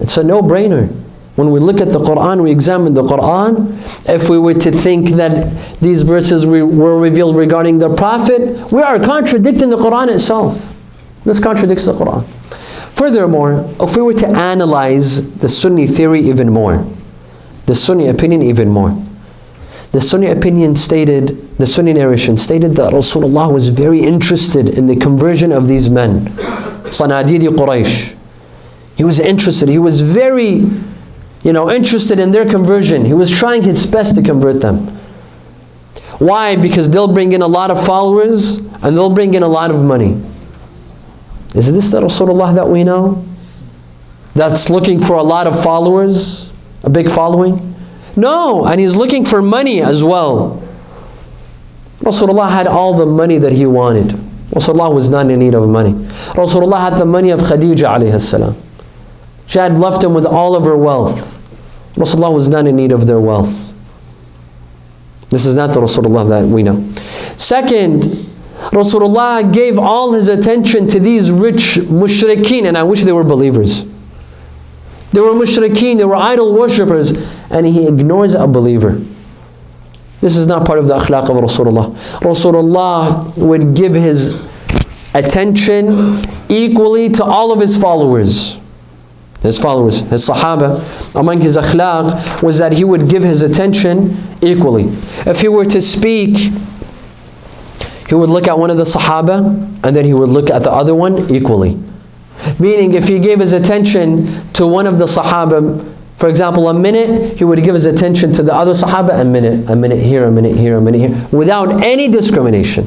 it's a no-brainer. When we look at the Quran, we examine the Quran, if we were to think that these verses were revealed regarding the Prophet, we are contradicting the Quran itself. This contradicts the Quran. Furthermore, if we were to analyze the Sunni theory even more, the Sunni opinion even more, the Sunni opinion stated, the Sunni narration stated that Rasulullah was very interested in the conversion of these men, Sanadidi Quraysh. He was interested, he was very, interested in their conversion. He was trying his best to convert them. Why? Because they'll bring in a lot of followers and they'll bring in a lot of money. Is this the Rasulullah that we know? That's looking for a lot of followers, a big following? No, and he's looking for money as well. Rasulullah had all the money that he wanted. Rasulullah was not in need of money. Rasulullah had the money of Khadija alayhi salam. She had left him with all of her wealth. Rasulullah was not in need of their wealth. This is not the Rasulullah that we know. Second, Rasulullah gave all his attention to these rich mushrikeen, and I wish they were believers. They were mushrikeen, they were idol worshippers, and he ignores a believer. This is not part of the akhlaq of Rasulullah. Rasulullah would give his attention equally to all of his followers. His sahaba. Among his akhlaq was that he would give his attention equally. If he were to speak, he would look at one of the sahaba and then he would look at the other one equally. Meaning if he gave his attention to one of the sahaba, for example, a minute, he would give his attention to the other sahaba a minute here, a minute here, a minute here, without any discrimination.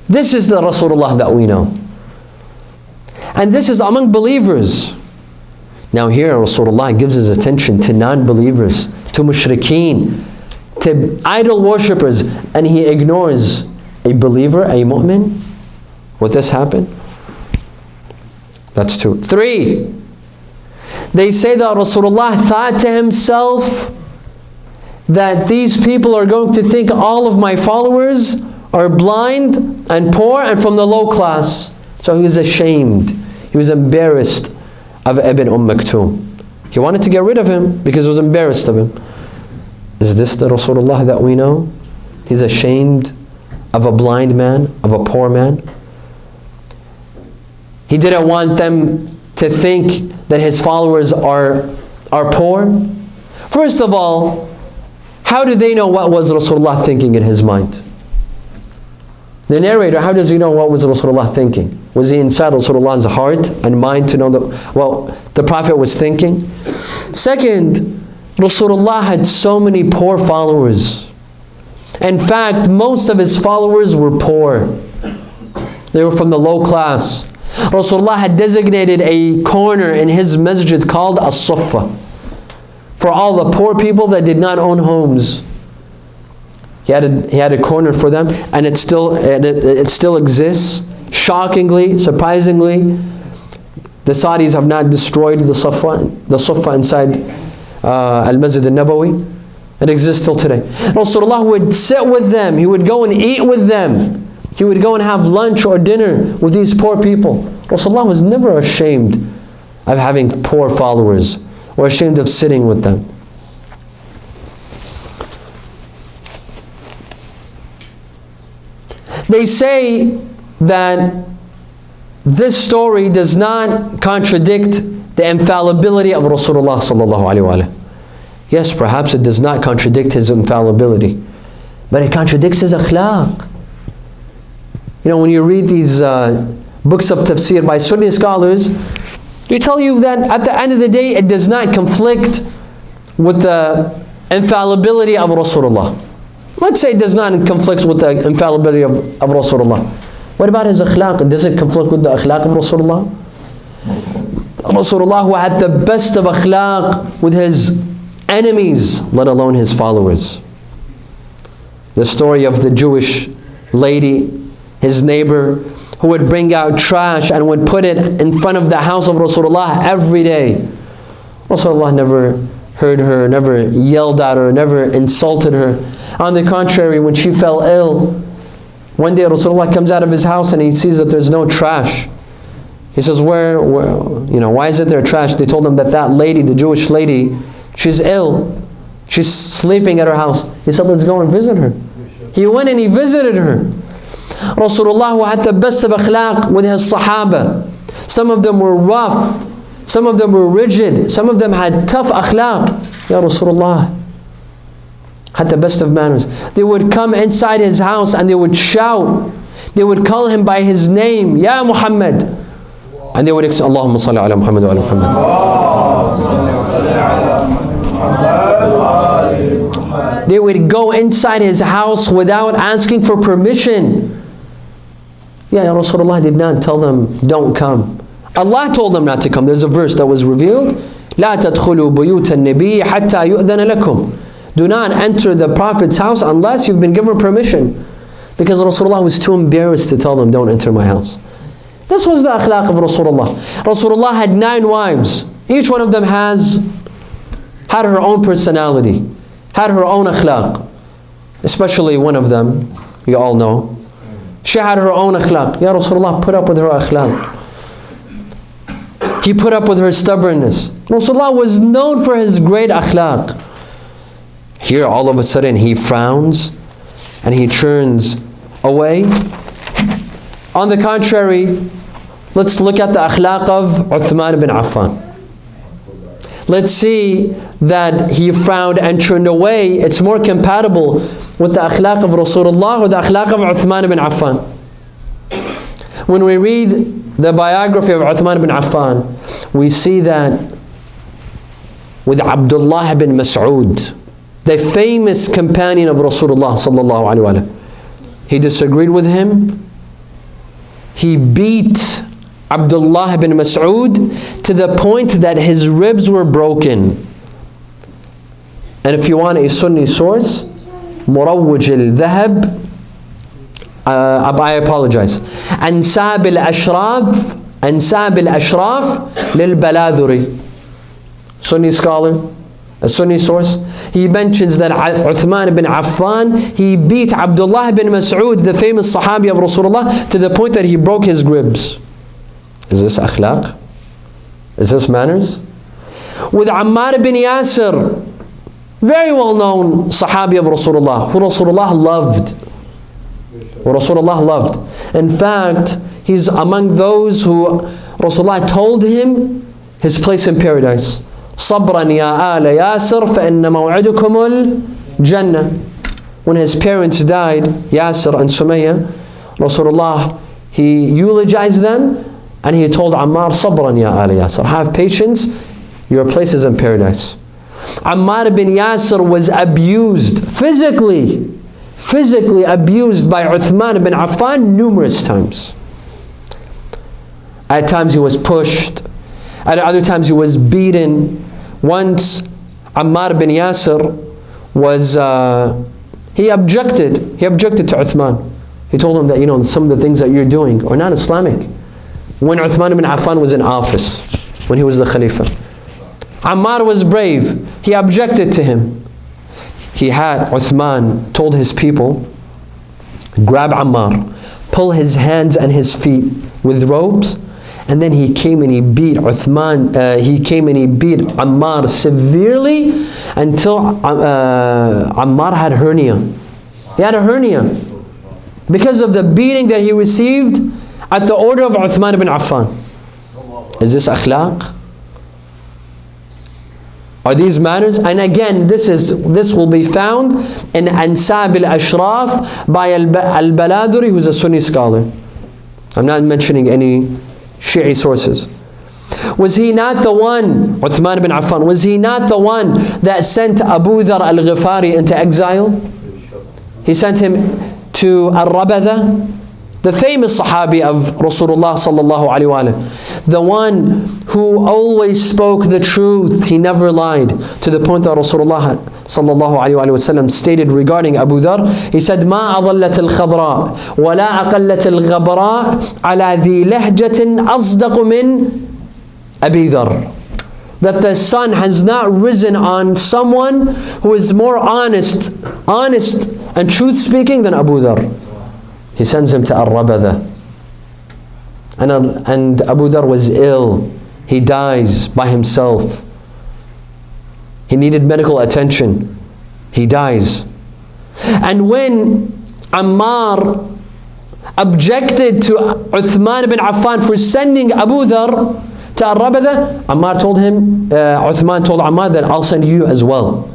This is the Rasulullah that we know. And this is among believers. Now here Rasulullah gives his attention to non-believers, to mushrikeen, to idol worshippers, and he ignores a believer, a mu'min. Would this happen? That's 2. 3. They say that Rasulullah thought to himself that these people are going to think all of my followers are blind and poor and from the low class. So he was ashamed. He was embarrassed of Ibn Maktoum. He wanted to get rid of him because he was embarrassed of him. Is this the Rasulullah that we know? He's ashamed of a blind man, of a poor man. He didn't want them to think that his followers are poor. First of all, how do they know what was Rasulullah thinking in his mind? The narrator, how does he know what was Rasulullah thinking? Was he inside Rasulullah's heart and mind to know what the Prophet was thinking? Second, Rasulullah had so many poor followers. In fact, most of his followers were poor. They were from the low class. Rasulullah had designated a corner in his masjid called As-Suffa for all the poor people that did not own homes. He had a corner for them, and it still exists. Shockingly, surprisingly, the Saudis have not destroyed the Suffa inside Al-Masjid Al-Nabawi. It exists still today. Rasulullah would sit with them. He would go and eat with them. He would go and have lunch or dinner with these poor people. Rasulullah was never ashamed of having poor followers or ashamed of sitting with them. They say that this story does not contradict the infallibility of Rasulullah sallallahu alaihi wasallam. Yes, perhaps it does not contradict his infallibility, but it contradicts his akhlaq. You know, when you read these books of tafsir by Sunni scholars, they tell you that at the end of the day, it does not conflict with the infallibility of Rasulullah. Let's say it does not conflict with the infallibility of Rasulullah. What about his akhlaq? Does it conflict with the akhlaq of Rasulullah? Rasulullah, who had the best of akhlaq with his enemies, let alone his followers. The story of the Jewish lady, his neighbor, who would bring out trash and would put it in front of the house of Rasulullah every day. Rasulullah never heard her, never yelled at her, never insulted her. On the contrary, when she fell ill, one day Rasulullah comes out of his house and he sees that there's no trash. He says, why isn't there trash? They told him that lady, the Jewish lady, she's ill. She's sleeping at her house. He said, let's go and visit her. He went and he visited her. Rasulullah, who had the best of akhlaq with his sahaba. Some of them were rough. Some of them were rigid. Some of them had tough akhlaq. Ya Rasulullah had the best of manners. They would come inside his house and they would shout. They would call him by his name, Ya Muhammad. And they would say, Allahumma salli ala Muhammad wa ala Muhammad. They would go inside his house without asking for permission. Yeah, Rasulullah did not tell them, don't come. Allah told them not to come. There's a verse that was revealed. لا تدخلوا بيوت النبي حتى يؤذن لكم. Do not enter the Prophet's house unless you've been given permission. Because Rasulullah was too embarrassed to tell them, don't enter my house. This was the akhlaq of Rasulullah. Rasulullah had 9 wives. Each one of them had her own personality, had her own akhlaq. Especially one of them, you all know, She had her own akhlaq. Ya Rasulullah, put up with her akhlaq. He put up with her stubbornness. Rasulullah was known for his great akhlaq. Here all of a sudden he frowns and he turns away. On the contrary, let's look at the akhlaq of Uthman ibn Affan. Let's see that he frowned and turned away. It's more compatible with the akhlaq of Rasulullah or the akhlaq of Uthman ibn Affan. When we read the biography of Uthman ibn Affan, we see that with Abdullah ibn Mas'ud, the famous companion of Rasulullah sallallahu alaihi wasallam, he disagreed with him. He beat Abdullah ibn Mas'ud to the point that his ribs were broken. And if you want a Sunni source, Murawwij al-Dhahab, I apologize, Ansab al-Ashraf lil-Baladhuri, Sunni scholar, a Sunni source. He mentions that Uthman ibn Affan, he beat Abdullah ibn Mas'ud, the famous Sahabi of Rasulullah, to the point that he broke his ribs. Is this akhlaq? Is this manners? With Ammar ibn Yasir, very well known Sahabi of Rasulullah, who Rasulullah loved. In fact, he's among those who Rasulullah told him his place in paradise. Sabran ya ala Yasir fa inna maw'idukum al-Jannah. When his parents died, Yasir and Sumayya, Rasulullah, he eulogized them and he told Ammar, Sabran ya ala Yasir, have patience, your place is in paradise. Ammar ibn Yasir was abused, physically abused by Uthman ibn Affan numerous times. At times he was pushed, at other times he was beaten. Once Ammar ibn Yasir was, he objected to Uthman. He told him that, some of the things that you're doing are not Islamic. When Uthman ibn Affan was in office, when he was the Khalifa, Ammar was brave. He objected to him. Uthman told his people, grab Ammar, pull his hands and his feet with ropes, and then he came and he beat Ammar severely until Ammar had hernia. He had a hernia because of the beating that he received at the order of Uthman ibn Affan. Is this akhlaq? Are these manners? And again, this will be found in Ansab al-Ashraf by al-Baladhuri, who's a Sunni scholar. I'm not mentioning any Shi'i sources. Was he not the one, Uthman ibn Affan, was he not the one that sent Abu Dhar al-Ghifari into exile? He sent him to Al-Rabada, the famous Sahabi of Rasulullah sallallahu alaihi wasallam, the one who always spoke the truth, he never lied, to the point that Rasulullah sallallahu alaihi wasallam stated regarding Abu Dhar, he said, "Ma adallat al-khadra, wa la aqallat al-ghabra, ala dhi lahjatin asdaq min Abi Dhar." That the sun has not risen on someone who is more honest and truth-speaking than Abu Dhar. He sends him to Al-Rabada. And Abu Dhar was ill. He dies by himself. He needed medical attention. He dies. And when Ammar objected to Uthman ibn Affan for sending Abu Dhar to Al-Rabada, Uthman told Ammar that I'll send you as well.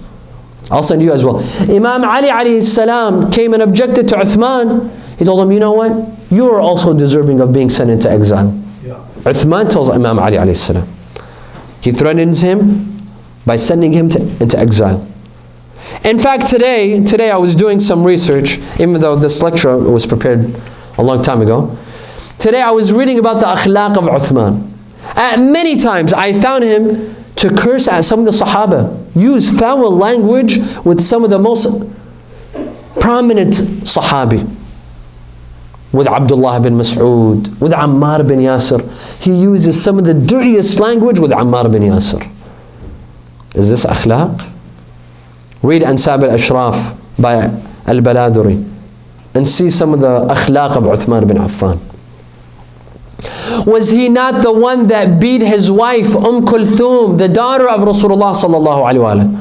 I'll send you as well. Imam Ali alayhi salam came and objected to Uthman. He told him, you know what? You are also deserving of being sent into exile. Yeah. Uthman tells Imam Ali alayhi salam. He threatens him by sending him into exile. In fact, today I was doing some research, even though this lecture was prepared a long time ago. Today I was reading about the akhlaq of Uthman. Many times I found him to curse at some of the Sahaba, use foul language with some of the most prominent Sahabi. With Abdullah bin Mas'ud, with Ammar bin Yasir. He uses some of the dirtiest language with Ammar bin Yasir. Is this akhlaq? Read Ansab al-Ashraf by al-Baladhuri. and see some of the akhlaq of Uthman ibn Affan. Was he not the one that beat his wife Kulthum, the daughter of Rasulullah sallallahu alaihi wasallam?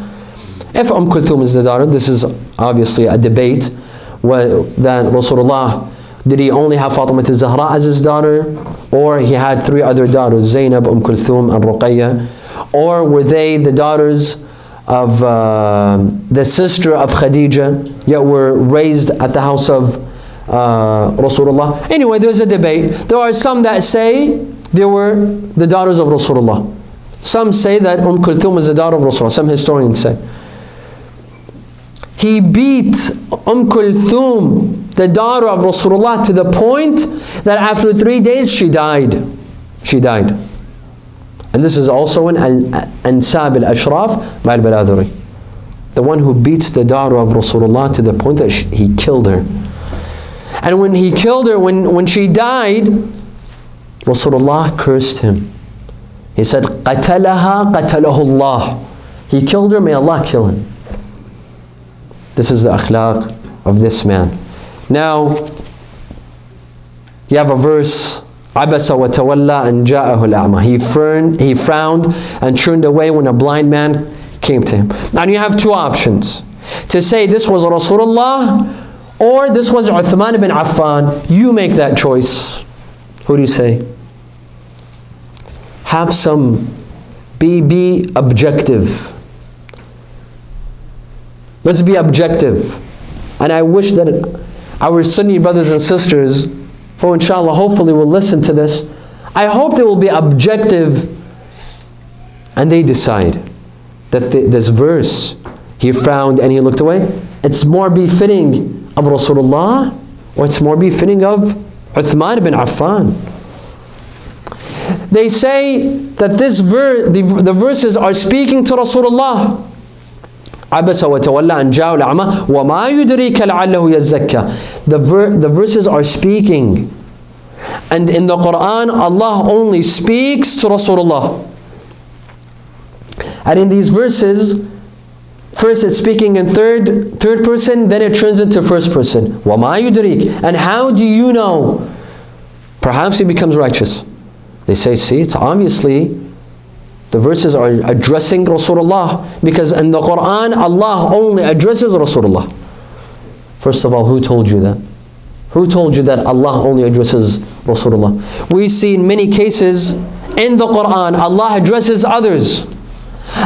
If Kulthum is the daughter, this is obviously a debate that Rasulullah, did he only have Fatima al-Zahra as his daughter, or he had 3 other daughters, Zainab, Kulthum, and Ruqayya, or were they the daughters of the sister of Khadija, yet were raised at the house of Rasulullah? Anyway, there's a debate. There are some that say they were the daughters of Rasulullah. Some say that Kulthum is the daughter of Rasulullah. Some historians say. He beat Kulthum, the daughter of Rasulullah, to the point that after 3 days she died. She died. And this is also in Ansab al-Ashraf by al-Baladhuri. The one who beats the daughter of Rasulullah to the point that he killed her. And when he killed her, when she died, Rasulullah cursed him. He said, قَتَلَهَا قَتَلَهُ اللَّهِ. He killed her, may Allah kill him. This is the akhlaq of this man. Now, you have a verse, عَبَسَ وَتَوَلَّى أَنْ جَاءَهُ الْأَعْمَى. He frowned and turned away when a blind man came to him. Now you have 2 options. To say this was Rasulullah or this was Uthman ibn Affan. You make that choice. Who do you say? Have some, be objective. Let's be objective. And I wish that our Sunni brothers and sisters, who inshallah hopefully will listen to this, I hope they will be objective and they decide that this verse, he frowned and he looked away, it's more befitting of Rasulullah or it's more befitting of Uthman ibn Affan. They say that this the verses are speaking to Rasulullah. عَبَسَ وَتَوَلَّى أَنْ جَاءَهُ الْأَعْمَى وَمَا يُدْرِيكَ لَعَلَّهُ يَزَّكَّى. The verses are speaking. And in the Quran, Allah only speaks to Rasulullah. And in these verses, first it's speaking in third person, then it turns into first person. وَمَا يُدْرِيكَ. And how do you know? Perhaps he becomes righteous. They say, see, it's obviously the verses are addressing Rasulullah, because in the Quran, Allah only addresses Rasulullah. First of all, who told you that? Who told you that Allah only addresses Rasulullah? We see in many cases in the Quran, Allah addresses others.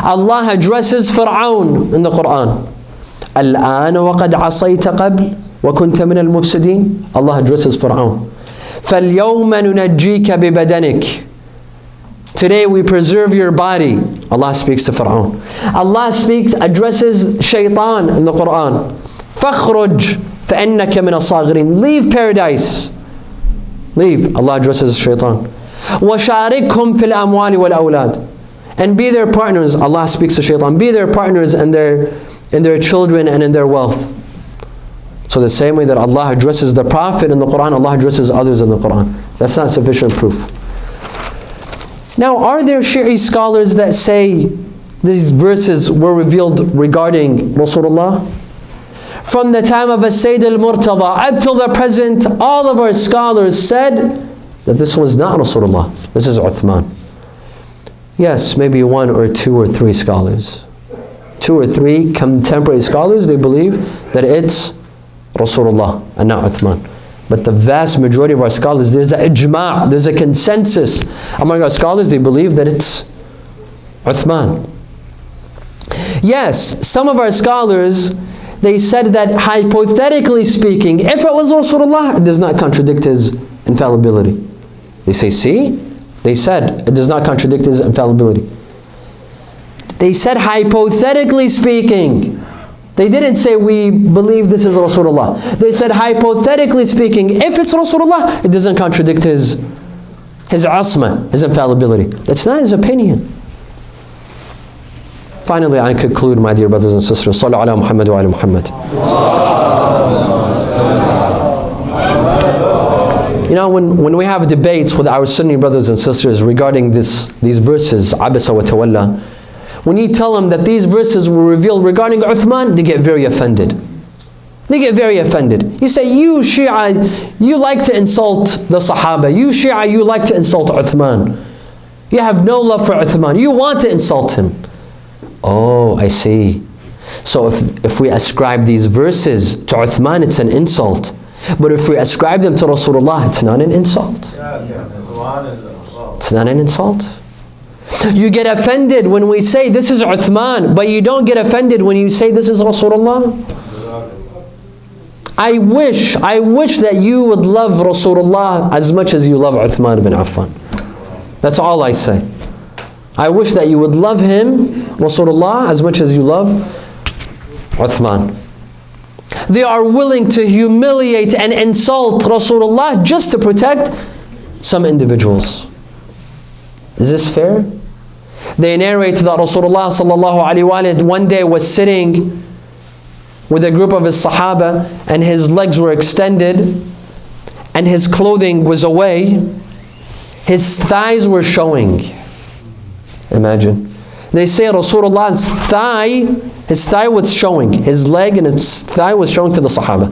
Allah addresses Fir'aun in the Quran. الآن وقد عصيت قبل وكنت من المفسدين. Allah addresses Fir'aun. فَالْيَوْمَ نُنَجِّيكَ بِبَدَنِكَ. Today we preserve your body. Allah speaks to Fir'aun. Allah addresses Shaitan in the Quran. فَخْرُجْ فَإِنَّكَ مِنَ الصَّاغِرِينَ. Leave paradise. Leave. Allah addresses Shaitan. وَشَارِكْهُمْ فِي الْأَمْوَالِ وَالْأَوْلَادِ. And be their partners. Allah speaks to Shaitan. Be their partners in their children and in their wealth. So the same way that Allah addresses the Prophet in the Quran, Allah addresses others in the Quran. That's not sufficient proof. Now, are there Shi'i scholars that say these verses were revealed regarding Rasulullah? From the time of As-Sayyid al-Murtada up till the present, all of our scholars said that this was not Rasulullah. This is Uthman. Yes, maybe 1 or 2 or 3 scholars. 2 or 3 contemporary scholars, they believe that it's Rasulullah and not Uthman. But the vast majority of our scholars, there's a ijma', there's a consensus among our scholars, they believe that it's Uthman. Yes, some of our scholars, they said that hypothetically speaking, if it was Rasulullah, it does not contradict his infallibility. They say, see? They said it does not contradict his infallibility. They said hypothetically speaking. They didn't say we believe this is Rasulullah. They said hypothetically speaking, if it's Rasulullah, it doesn't contradict his asma, his infallibility. That's not his opinion. Finally, I conclude, my dear brothers and sisters. Sallu ala Muhammad wa ala Muhammad. You know, when we have debates with our Sunni brothers and sisters regarding these verses, Abasa wa Tawalla, when you tell them that these verses were revealed regarding Uthman, they get very offended. They get very offended. You say, you Shia, you like to insult the Sahaba. You Shia, you like to insult Uthman. You have no love for Uthman. You want to insult him. Oh, I see. So if we ascribe these verses to Uthman, it's an insult. But if we ascribe them to Rasulullah, it's not an insult. It's not an insult. You get offended when we say this is Uthman, but you don't get offended when you say this is Rasulullah. I wish that you would love Rasulullah as much as you love Uthman ibn Affan. That's all I say. I wish that you would love him, Rasulullah, as much as you love Uthman. They are willing to humiliate and insult Rasulullah just to protect some individuals. Is this fair? They narrate that Rasulullah sallallahu alaihi wasallam one day was sitting with a group of his Sahaba, and his legs were extended and his clothing was away. His thighs were showing. Imagine. They say Rasulullah's his thigh was showing. His leg and his thigh was showing to the Sahaba.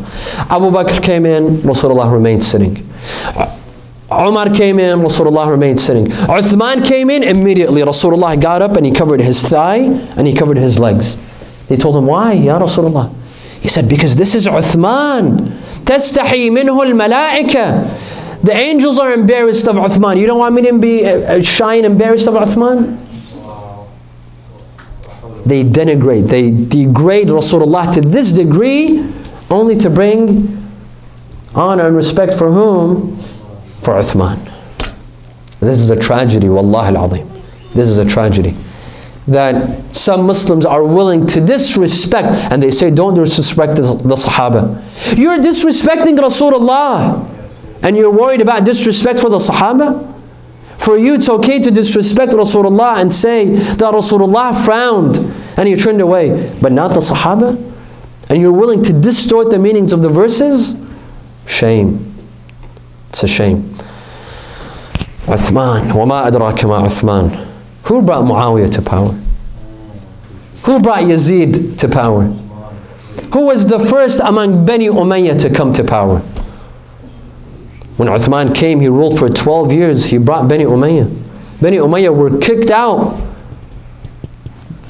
Abu Bakr came in, Rasulullah remained sitting. Umar came in, Rasulullah remained sitting. Uthman came in, immediately Rasulullah got up and he covered his thigh and he covered his legs. They told him, why, Ya Rasulullah? He said, because this is Uthman. تَسْتَحِي مِنْهُ الْمَلَائِكَةِ. The angels are embarrassed of Uthman. You don't want me to be shy and embarrassed of Uthman? They denigrate, they degrade Rasulullah to this degree only to bring honor and respect for whom? For Uthman. This is a tragedy, wallahi al-azim. This is a tragedy. That some Muslims are willing to disrespect, and they say, don't disrespect the Sahaba. You're disrespecting Rasulullah, and you're worried about disrespect for the Sahaba? For you, it's okay to disrespect Rasulullah and say that Rasulullah frowned and he turned away, but not the Sahaba? And you're willing to distort the meanings of the verses? Shame. It's a shame. Uthman. وَمَا أَدْرَاكَ مَا Uthman. Who brought Muawiyah to power? Who brought Yazid to power? Who was the first among Bani Umayyah to come to power? When Uthman came, he ruled for 12 years. He brought Bani Umayyah. Bani Umayyah were kicked out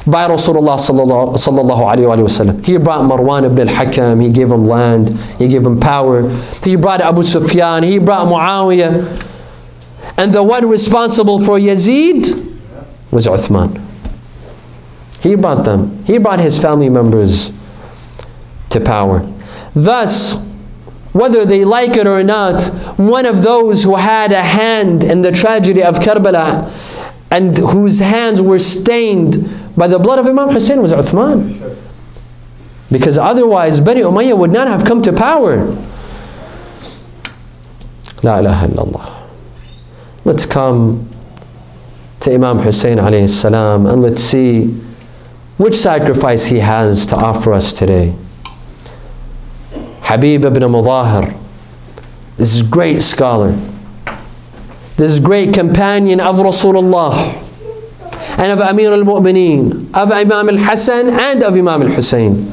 by Rasulullah sallallahu alaihi wasallam. He brought Marwan ibn al-Hakam. He gave him land. He gave him power. He brought Abu Sufyan. He brought Muawiyah. And the one responsible for Yazid was Uthman. He brought them. He brought his family members to power. Thus, whether they like it or not, one of those who had a hand in the tragedy of Karbala and whose hands were stained by the blood of Imam Hussein was Uthman. Because otherwise Bani Umayyah would not have come to power. La ilaha illallah. Let's come to Imam Hussein alayhi salam and let's see which sacrifice he has to offer us today. Habib ibn Mudahir, this great scholar, this great companion of Rasulullah and of Amir al-Mu'mineen, of Imam al-Hasan and of Imam al-Hussein.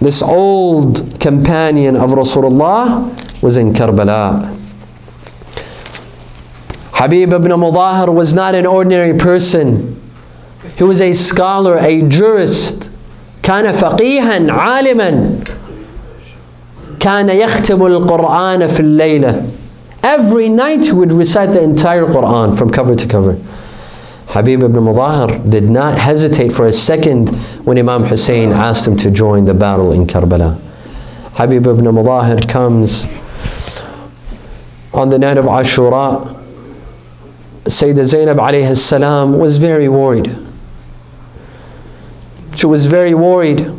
This old companion of Rasulullah was in Karbala. Habib ibn Mudahir was not an ordinary person. He was a scholar, a jurist. كان فقيها عالما. كان يختم القرآن في الليلة. Every night he would recite the entire Quran from cover to cover. Habib ibn Mudahir did not hesitate for a second when Imam Hussein asked him to join the battle in Karbala. Habib ibn Mudahir comes on the night of Ashura. Sayyidah Zainab alayhi salam was very worried. She was very worried.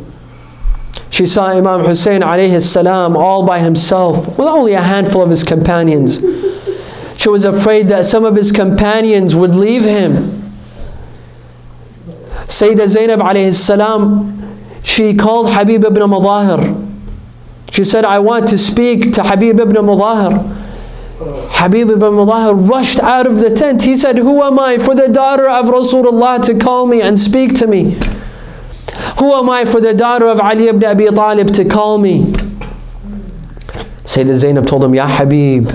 She saw Imam Hussein alayhi salam all by himself with only a handful of his companions. She was afraid that some of his companions would leave him. Sayyidah Zainab alayhi salam, she called Habib ibn Mudahir. She said, I want to speak to Habib ibn Mudahir. Habib ibn Mudahir rushed out of the tent. He said, who am I for the daughter of Rasulullah to call me and speak to me? Who am I for the daughter of Ali ibn Abi Talib to call me? Sayyidah Zainab told him, Ya Habib,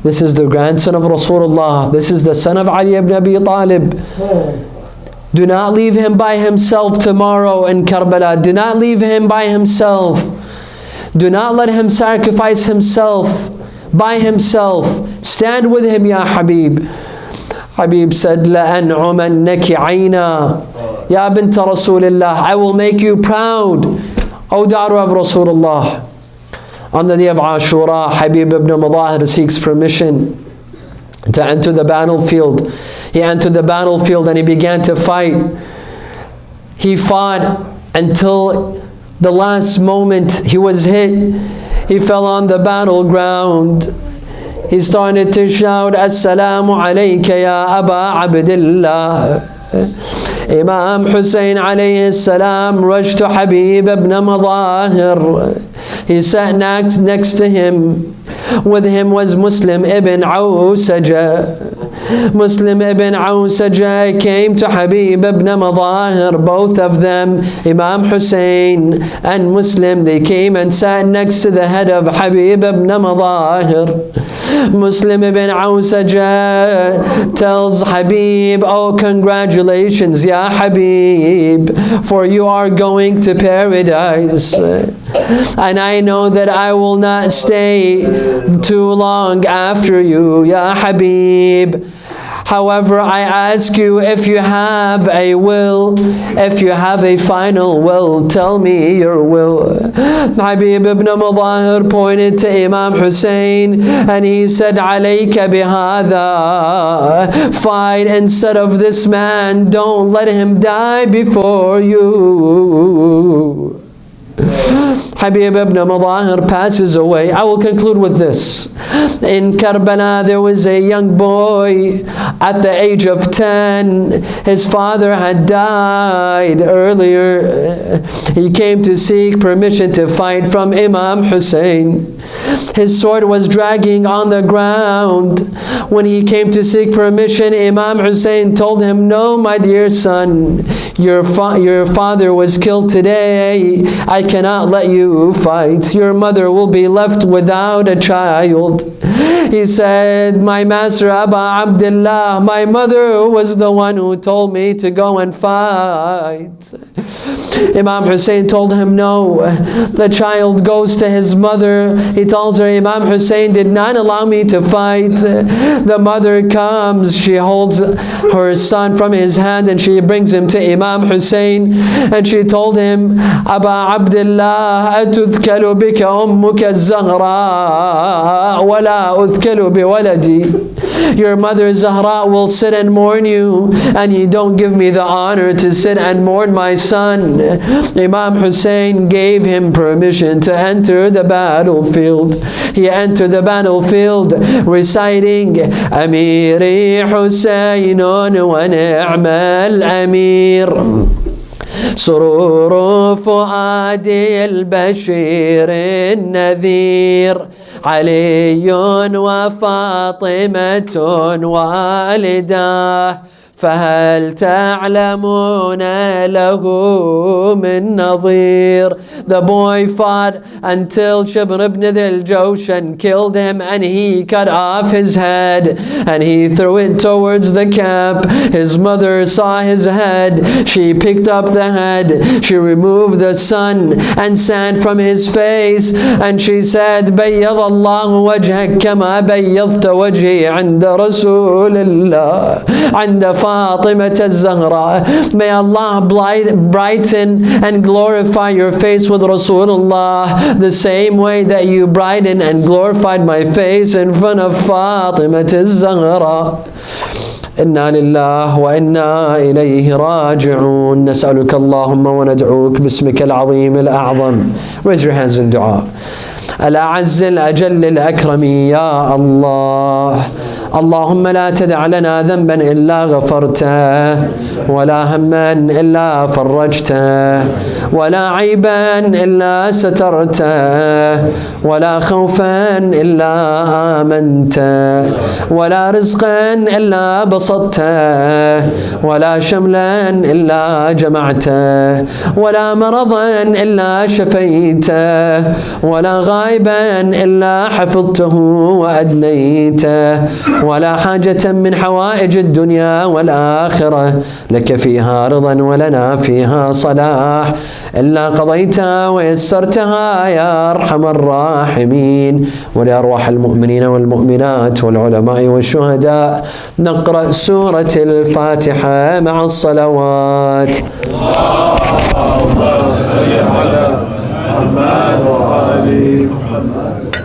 this is the grandson of Rasulullah. This is the son of Ali ibn Abi Talib. Do not leave him by himself tomorrow in Karbala. Do not leave him by himself. Do not let him sacrifice himself by himself. Stand with him, Ya Habib. Habib said, لَأَنْعُمَنَّكِ عَيْنَا Ya bint Rasulullah, I will make you proud, O daughter of Rasulullah. On the day of Ashura, Habib ibn Mudahir seeks permission to enter the battlefield. He entered the battlefield and he began to fight. He fought until the last moment he was hit. He fell on the battleground. He started to shout, Assalamu alayka ya Aba Abdillah. Imam Hussein alayhi salam rushed to Habib ibn Mudahir. He sat next to him. With him was Muslim ibn Awsaja. Muslim ibn Awsaja came to Habib ibn Mudahir. Both of them, Imam Hussein and Muslim, they came and sat next to the head of Habib ibn Mudahir. Muslim ibn Awsaja tells Habib, oh, congratulations, Ya Habib, for you are going to paradise. And I know that I will not stay too long after you, Ya Habib. However, I ask you, if you have a will, if you have a final will, tell me your will. Habib ibn Mudahir pointed to Imam Hussein and he said, Alayka bihada. Fight instead of this man. Don't let him die before you. Habib ibn Mudahir passes away. I will conclude with this. In Karbala, there was a young boy at the age of 10. His father had died earlier. He came to seek permission to fight from Imam Hussein. His sword was dragging on the ground. When he came to seek permission, Imam Hussein told him, no, my dear son, your father was killed today. I cannot let you fight. Your mother will be left without a child. He said, my master Aba Abdullah, my mother was the one who told me to go and fight. Imam Hussein told him, no. The child goes to his mother. He tells her, Imam Hussein did not allow me to fight. The mother comes, she holds her son from his hand and she brings him to Imam Hussein, and she told him, Aba Abdullah, أتذكل بك أمك الزهراء ولا أذكل بولدي. Your mother Zahra will sit and mourn you, and you don't give me the honor to sit and mourn my son. Imam Hussein gave him permission to enter the battlefield. He entered the battlefield reciting, Amiri Husaynun wa ni'mal amir. سرور فؤادي البشير النذير علي وفاطمة والداه فهل تعلمون له من نظير. The boy fought until Shibr ibn al-Jawshan killed him, and he cut off his head and he threw it towards the camp. His mother saw his head. She picked up the head. She removed the sun and sand from his face, and she said, بيض الله وجهك كما بيضت وجهي عند رسول الله عند فاطمة الزهراء. May Allah brighten and glorify your face with Rasulullah the same way that you brightened and glorified my face in front of Fatima al-Zahra. إنا لله وإنا إليه راجعون. نسألك اللهم وندعوك باسمك العظيم الأعظم. Raise your hands in dua. الأعز الأجل الأكرم يا الله. اللهم لا تدع لنا ذنبا إلا غفرته، ولا هما إلا فرجته، ولا عيبا إلا سترته، ولا خوفا إلا آمنته، ولا رزقا إلا بسطته، ولا شملا إلا جمعته، ولا مرضا إلا شفيته، ولا غائبا إلا حفظته وأدنيته، ولا حاجة من حوائج الدنيا والآخرة لك فيها رضا ولنا فيها صلاح إلا قضيتها ويسرتها يا أرحم الراحمين. ولأرواح المؤمنين والمؤمنات والعلماء والشهداء نقرأ سورة الفاتحة مع الصلوات. اللهم صل على محمد وآل محمد.